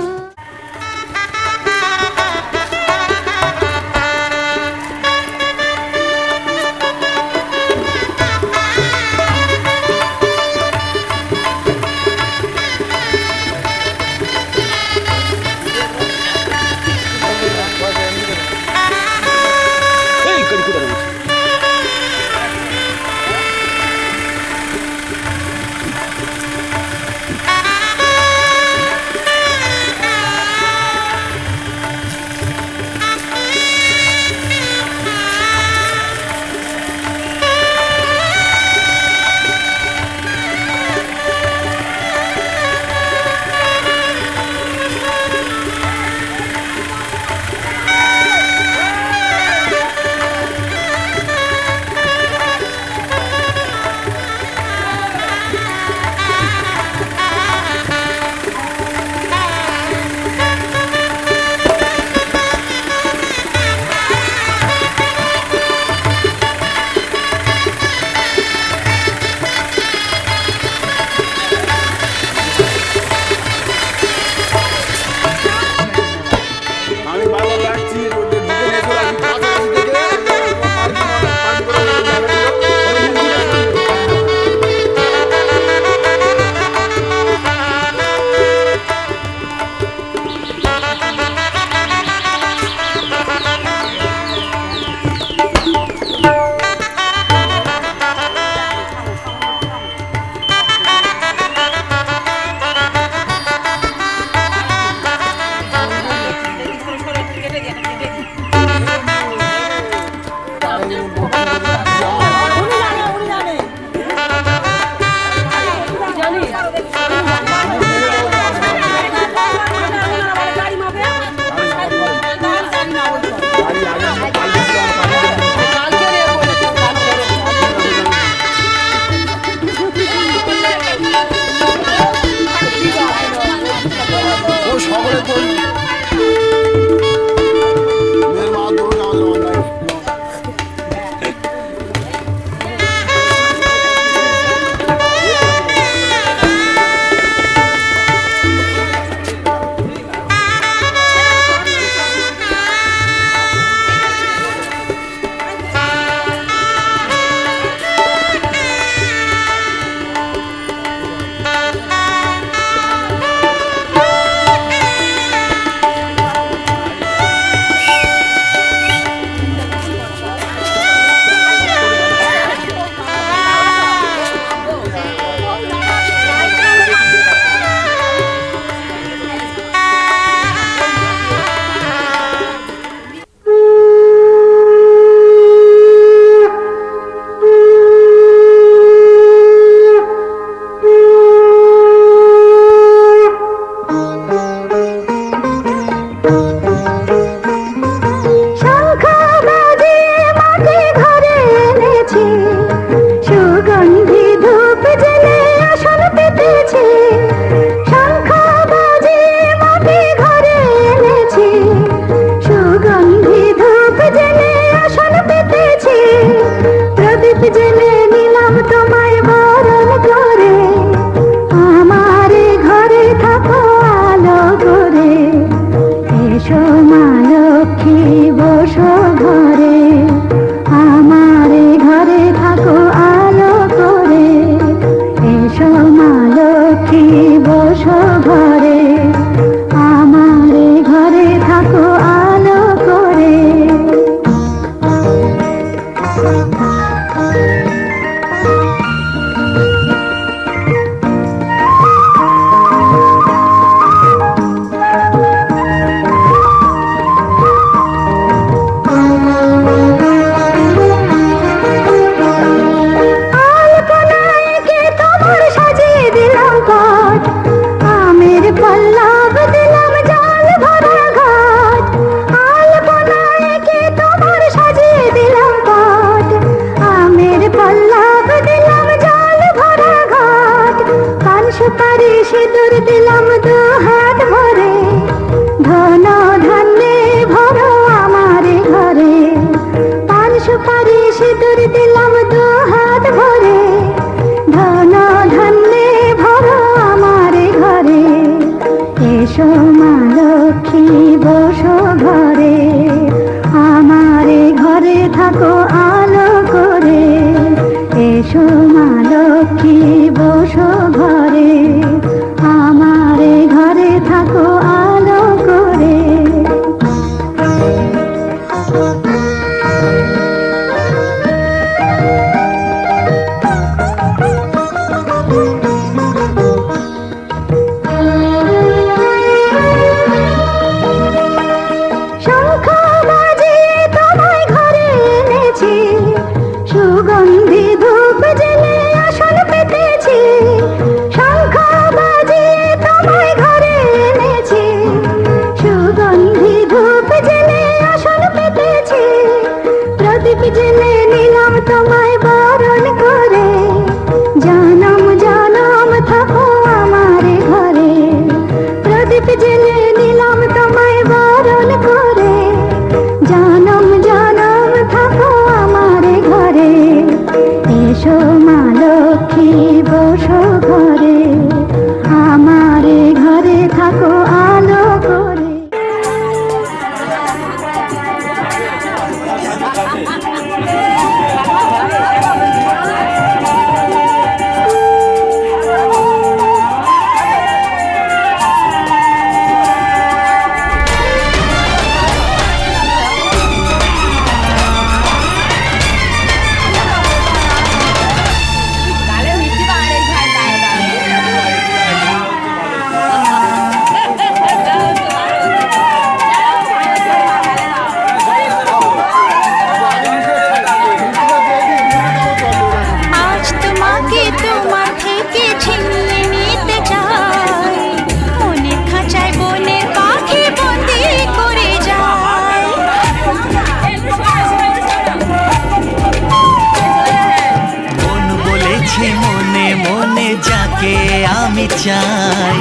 চাই,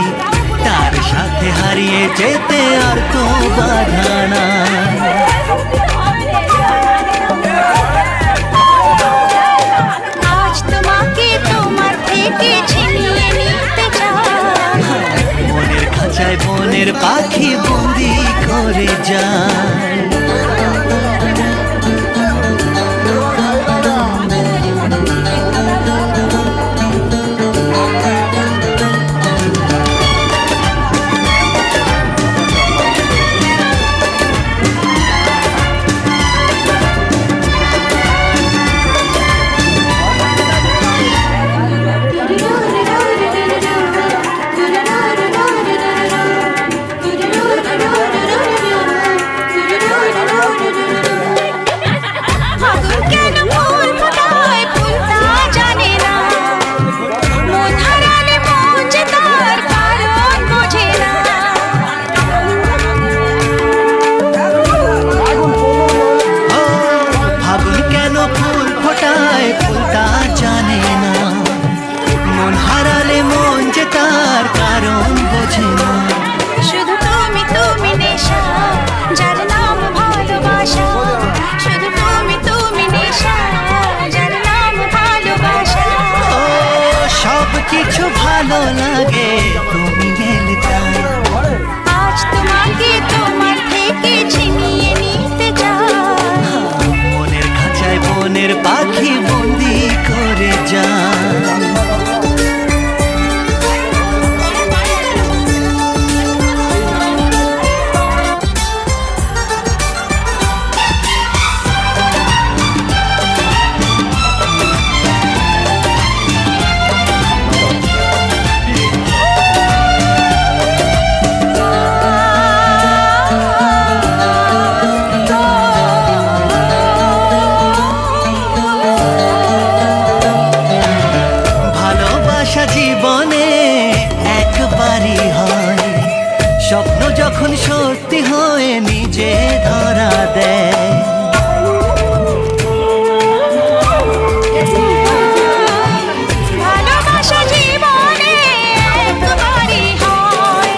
তার সাথে হারিয়ে যেতে আর তো বাধা নাই। আজ তোমাকে তোমার থেকে ছিনিয়ে নিতে চাই, মনের খাঁচায় বনের পাখি বন্দি করে যায়। ফাগুন কেন ফুল ফোটায় ফুল তা জানে না, মন হারালে মন যে তার কারণ বোঝে না। ও ফাগুন কেন ফুল ফোটায় ফুল তা জানে না, মন হারালে মন যে তার কারণ বোঝে না। শুধু তুমি তুমি নেশা, যার নাম ভালোবাসা, শুধু তুমি তুমি নেশা, যার নাম ভালোবাসা। ও সব কিছু ভালো লাগে তুমি গেলে তাই, আজ তোমাকে তোমার থেকে ছিনিয়ে নিতে চাই, মনের খাঁচায় বনের পাখি বন্দি করে যায়। ভালোবাসা জীবনে একবারই হয়, স্বপ্ন যখন সত্যি হয়ে নিজে ধরা দেয়। ভালোবাসা জীবনে একবারই হয়,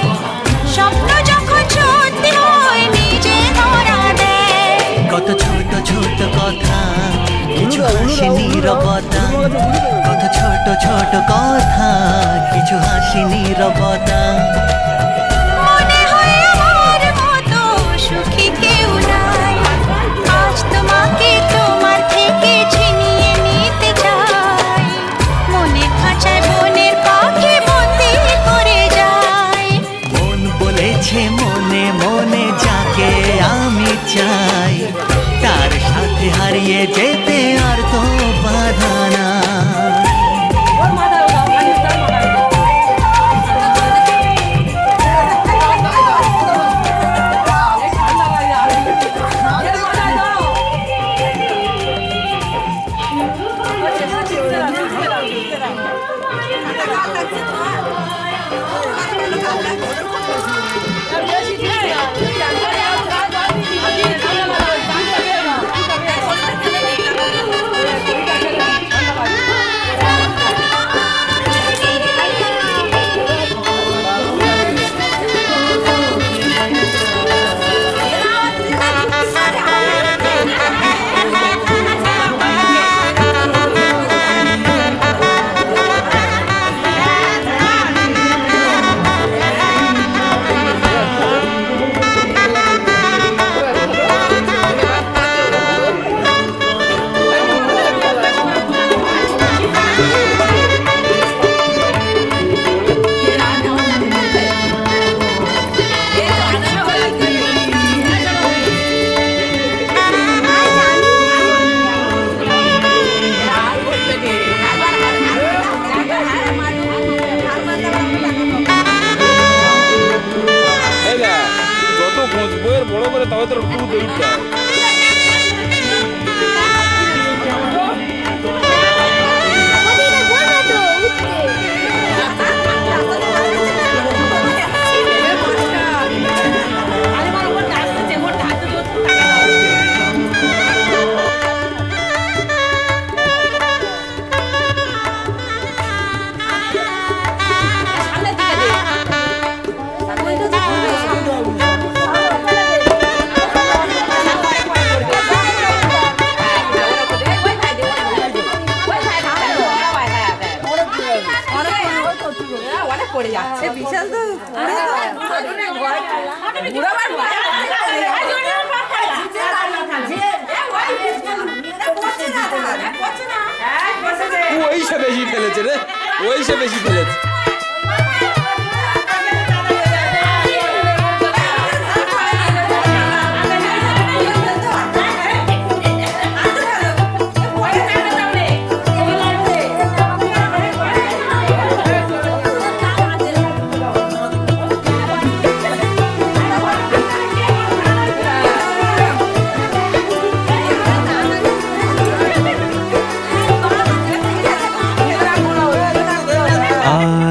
স্বপ্ন যখন সত্যি হয় নিজে ধরা দেয়। কত ছোট ছোট কথা, কিছু হাসি নীরবতা, কত ছোট ছোট কথা, কিছু হাসি নীরবতা। মনে হয় আমার মতো সুখী কেউ নাই, আজ তোমাকে তোমার থেকে ছিনিয়ে নিতে চাই, মনের খাঁচায় বনের পাখি বন্দি করে যায়। মন বলেছে মনে মনে যাকে আমি চাই, তার সাথে হারিয়ে যেতে আর তো বাধা না। ওই সে বেশি ফেলেছে রে, ওই সে বেশি ফেলেছে।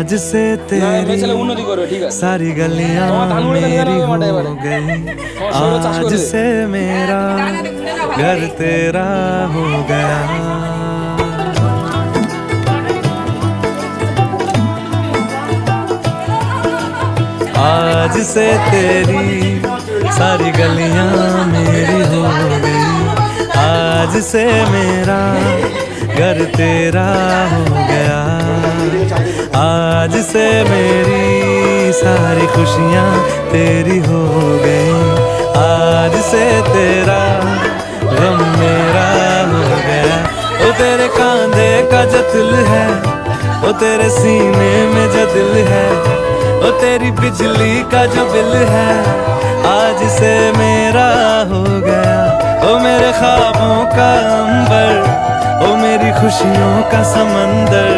आज से तेरी উন্নতি করবে, ঠিক আছে। सारी गलियां मेरी हो गई, आज से मेरा घर तेरा हो गया। आज से तेरी सारी गलियां मेरी हो गई, आज से मेरा घर तेरा हो गया। आज से मेरी सारी खुशियाँ तेरी हो गई, आज से तेरा गम मेरा हो गया। ओ तेरे कांधे का जो दिल है, ओ तेरे सीने में जो दिल है, ओ तेरी बिजली का जो बिल है, आज से मेरा हो गया। ओ मेरे ख्वाबों का अंबर, ओ मेरी खुशियों का समंदर,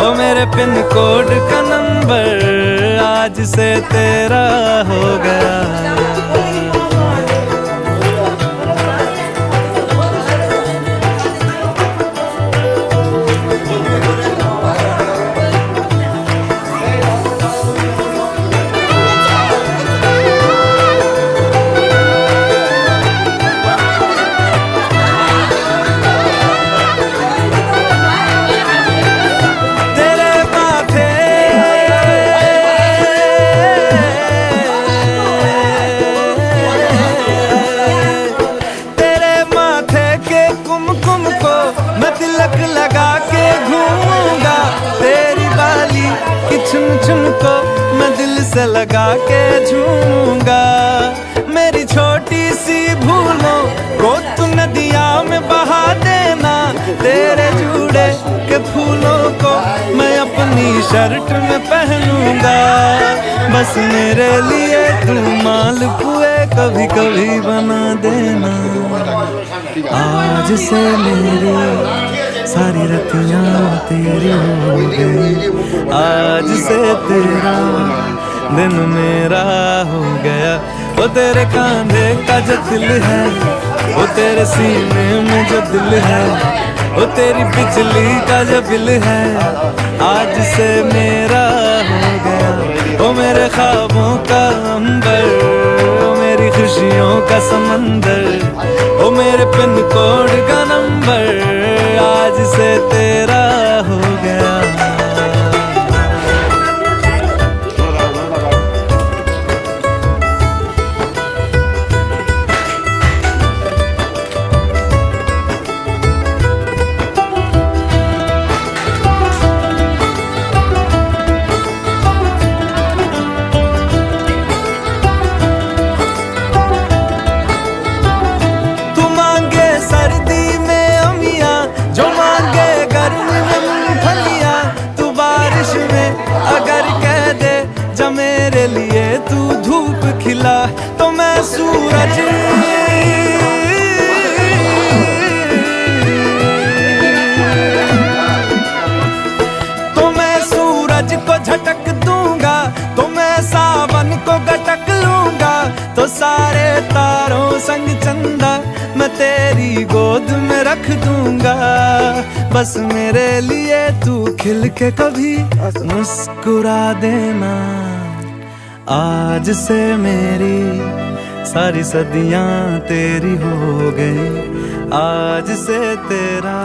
ओ मेरे पिन कोड का नंबर, आज से तेरा हो गया। से लगा के झूमूंगा, मेरी छोटी सी भूलों को तू नदिया में बहा देना, तेरे जुड़े के फूलों को मैं अपनी शर्ट में पहनूंगा, बस मेरे लिए तू मालपुए कभी कभी बना देना। आज से मेरी सारी रतियां तेरी हो गई, आज से तेरा दिन मेरा हो गया। वो तेरे कांधे का जो दिल है, वो तेरे सीने में जो दिल है, वो तेरी बिजली का जो बिल है, आज से मेरा हो गया। वो मेरे ख्वाबों का अंबर, वो मेरी खुशियों का समंदर, वो मेरे पिन कोड का नंबर, आज से तेरा हो गया। मेरे लिए तू धूप खिला तो मैं सूरज, तो मैं सूरज को झटक दूंगा, तो मैं सावन को गटक लूंगा, तो सारे तारों संग चंदा मैं तेरी गोद में रख दूंगा, बस मेरे लिए तू खिल के कभी मुस्कुरा देना। आज से मेरी सारी सदियां तेरी हो गई, आज से तेरा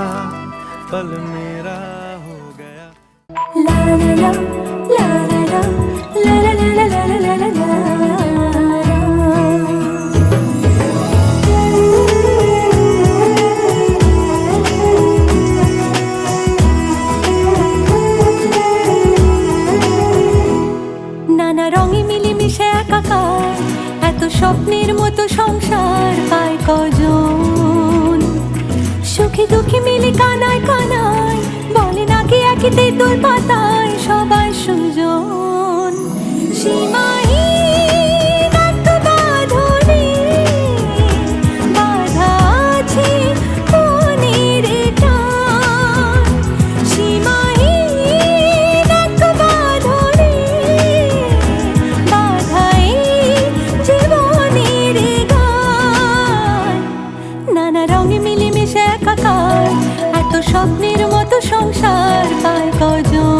पल मेरा हो गया। ला ला ला ला ला ला ला ला ला ला ला ला। নানা রঙে মিলেমিশে একাকার তেঁতুল পাতায় সবার সুজন সীমাহীন এক বাঁধনে বাঁধা আছে মনের টান সীমাহীন এক বাঁধনে বাঁধা এই জীবনের গান নানা রঙে মিলেমিশে একাকার এত স্বপ্নের মতো সংসার পায় কজন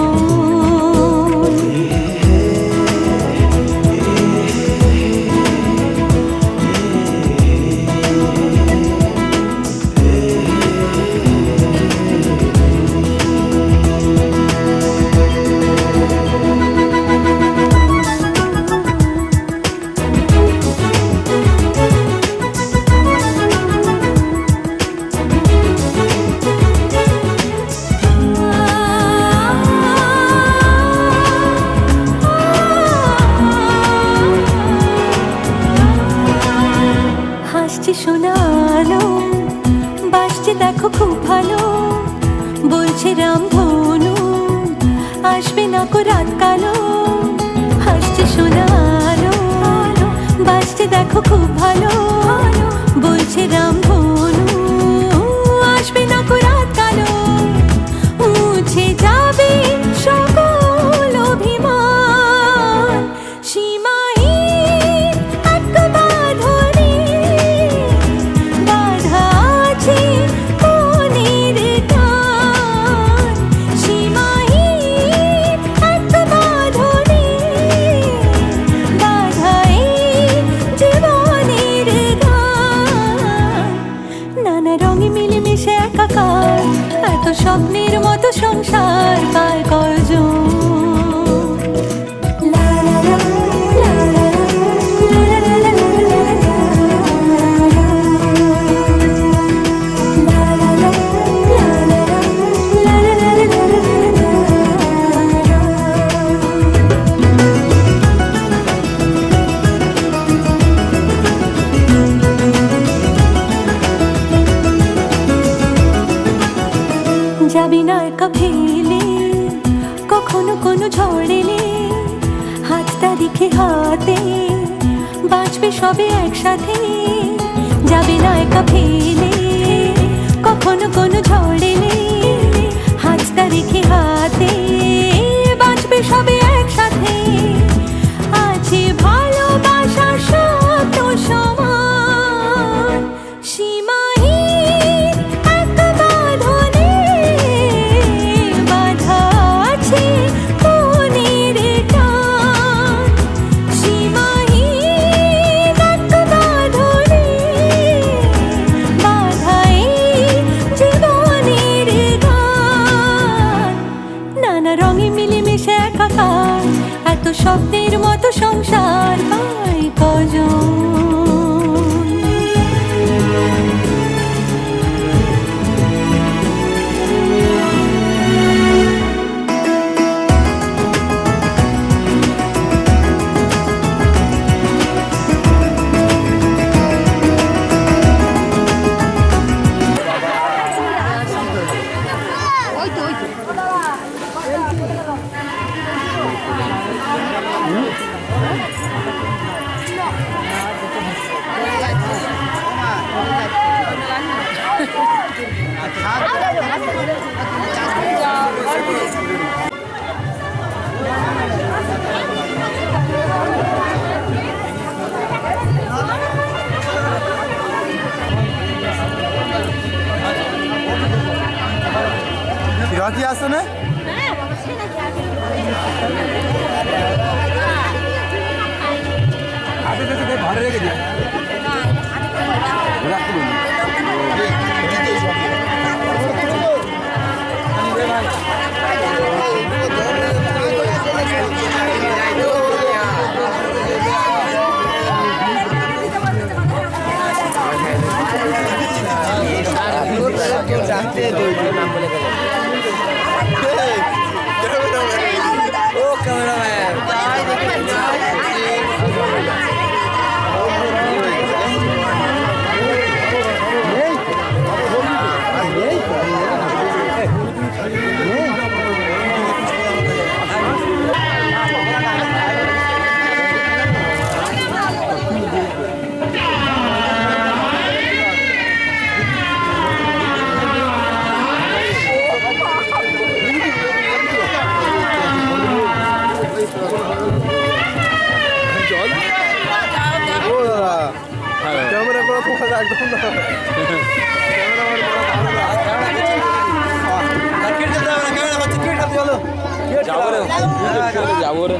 হাসছে শোনালো বাসছে দেখো খুব ভালো বলছে রামধনু আসবে না কো রাত কালো হাসছে শোনালো বাসছে দেখো খুব ভালো বলছে রামধনু আসবে না কো রাত কালো মুছে যাবে সকল অভিমান সীমাহীন এক বাঁধনে বাঁধা আছে মনের টান সীমাহীন এক বাঁধনে বাঁধা এই জীবনের গান নানা রঙে মিলেমিশে একাকার এত স্বপ্নের মতো সংসার পায় কজন লা লা লা, লা লা লা, লা লা লা লা লা লা লা, লা লা লা, লা লা লা, লা লা লা লা যাবি না একা ফেলে কখনো কোনো ঝড় এলে হাতটা রেখে হাতে বাঁচবে সবে একসাথে যাবি না একা ফেলে কখনো কোনো ঝড় এলে হাতটা রেখে হাতে বাঁচবে সবে একসাথে আছে ভালোবাসা শব্দ সমান সীমাহীন এক বাঁধনে বাঁধা আছে মনের টান সীমাহীন এক বাঁধনে বাঁধা এই জীবনের গান নানা রঙে মিলেমিশে একাকার এত স্বপ্নের মতো সংসার পায় কজন রাখি আসো না ভাড়া রেখে দিই জানতে নাম বলে ও ক্যামেরাম্যান করে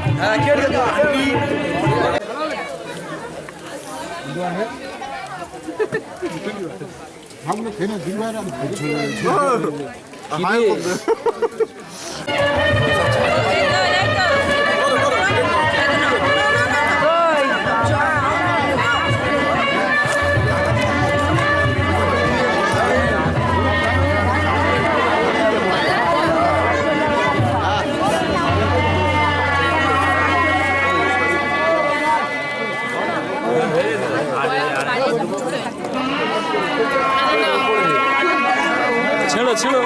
ছেড়ো ছেড়ো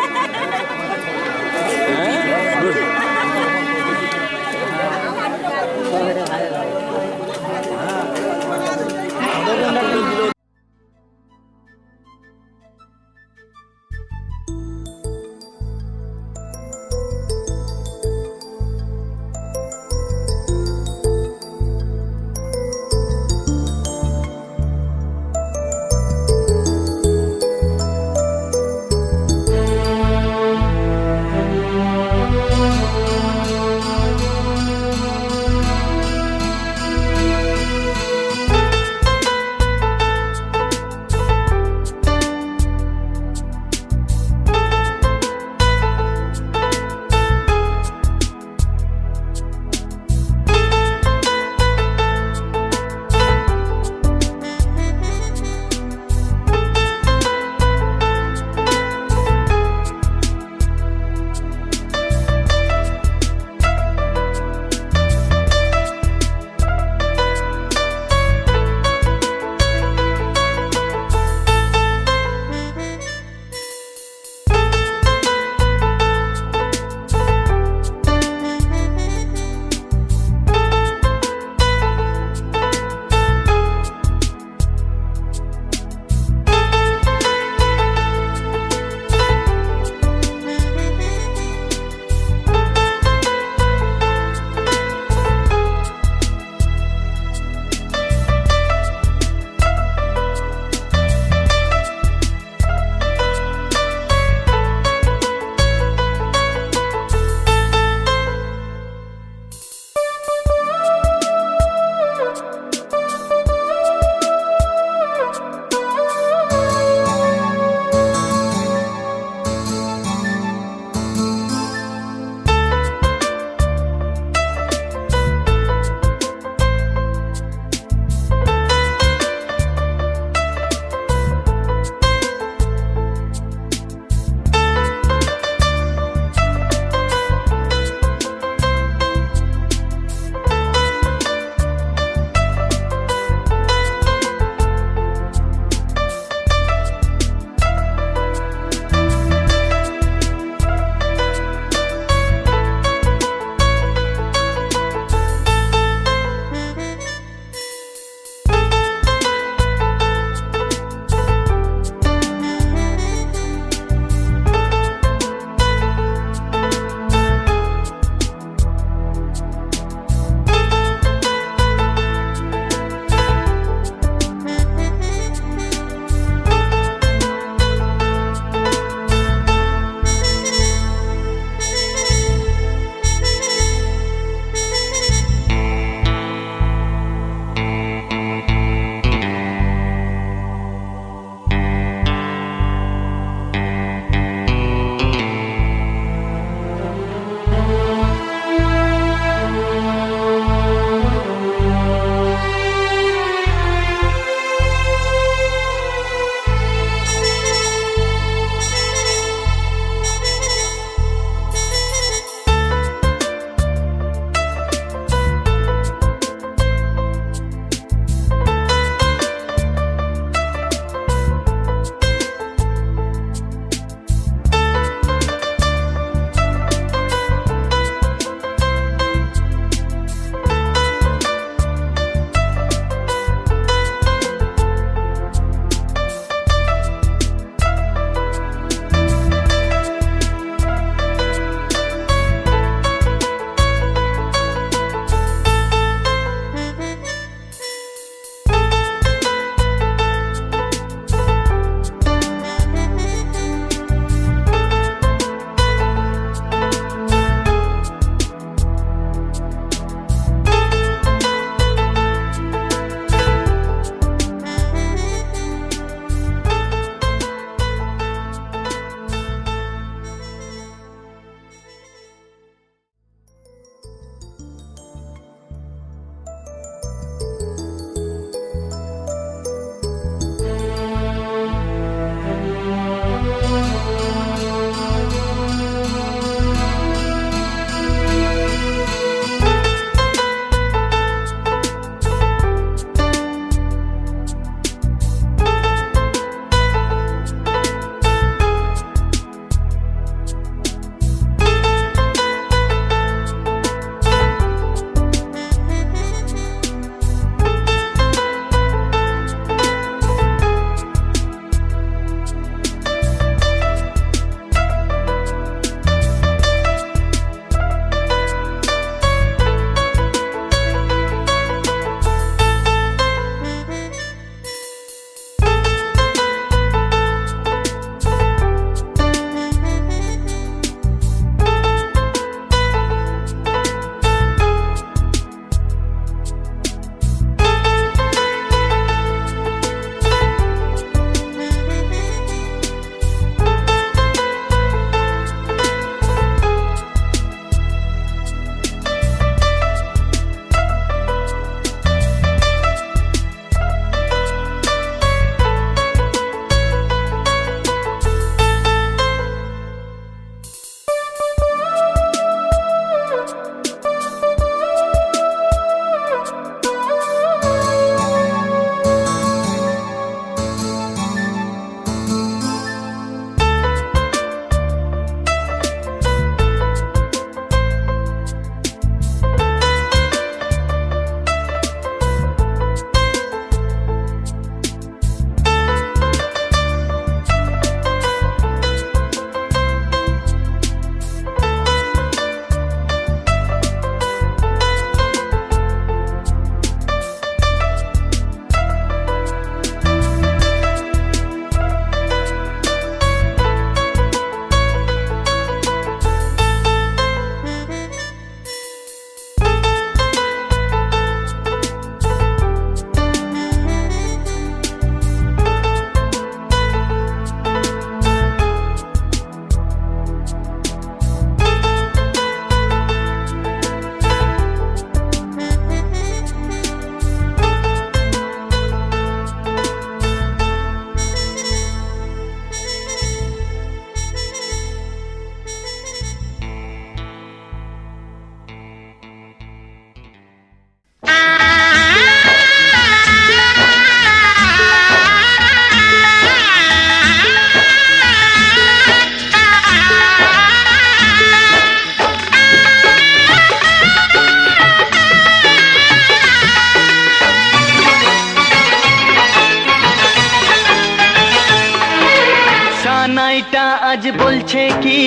সেলাইটা আজ বলছে কি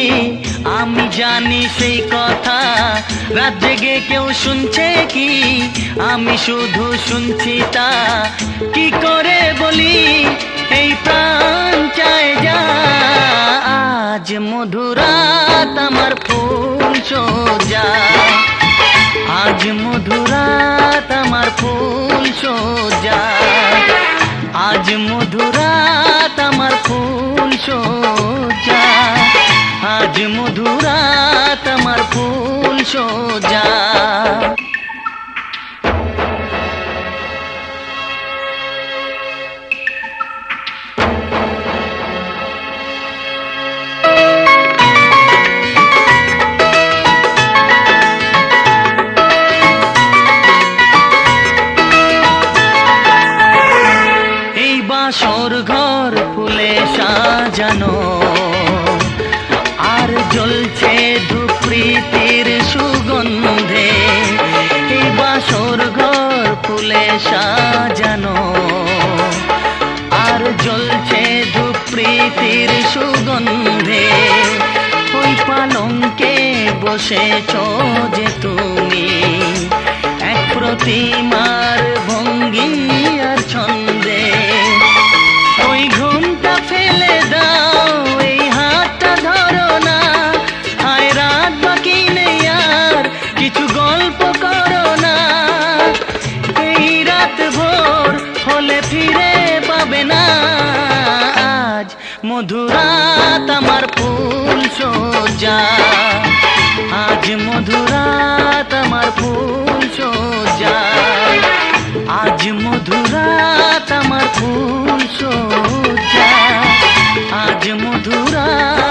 আমি জানি সেই কথা, রাত জেগে কেউ শুনছে কি আমি শুধু শুনছি তা, কি করে বলি এই প্রাণ চায় যা। আজ মধুরাত আমার ফুল সোজা, আজ মধুরাত আমার ফুল সোজা, আজ মধুরাত আমার ফুল সোজা, আজ মধুরাত আমার ফুল সোজা। বাসর ঘর ফুলে সাজানো, আর জ্বলছে ধূপ প্রীতির সুগন্ধে। এই বাসর ঘর ফুলে সাজানো, আর জ্বলছে ধূপ প্রীতির সুগন্ধে। ওই পালঙ্কে বসেছ যে তুমি, এক প্রতিমার ভঙ্গি আর ছন্দে। ওই ঘুমটা ফেলে দাও, এই হাতটা ধরো না, হায় রাত বাকি নেই আর কিছু গল্প করো না। এই রাত ভোর হলে ফিরে পাবে না, আজ মধুরাত আমার ফুল সোজা, আজ মধুরাত আমার ফুল সোজা, আজ মধুরাত আমার ফুল সোজা, আজ মধুরাত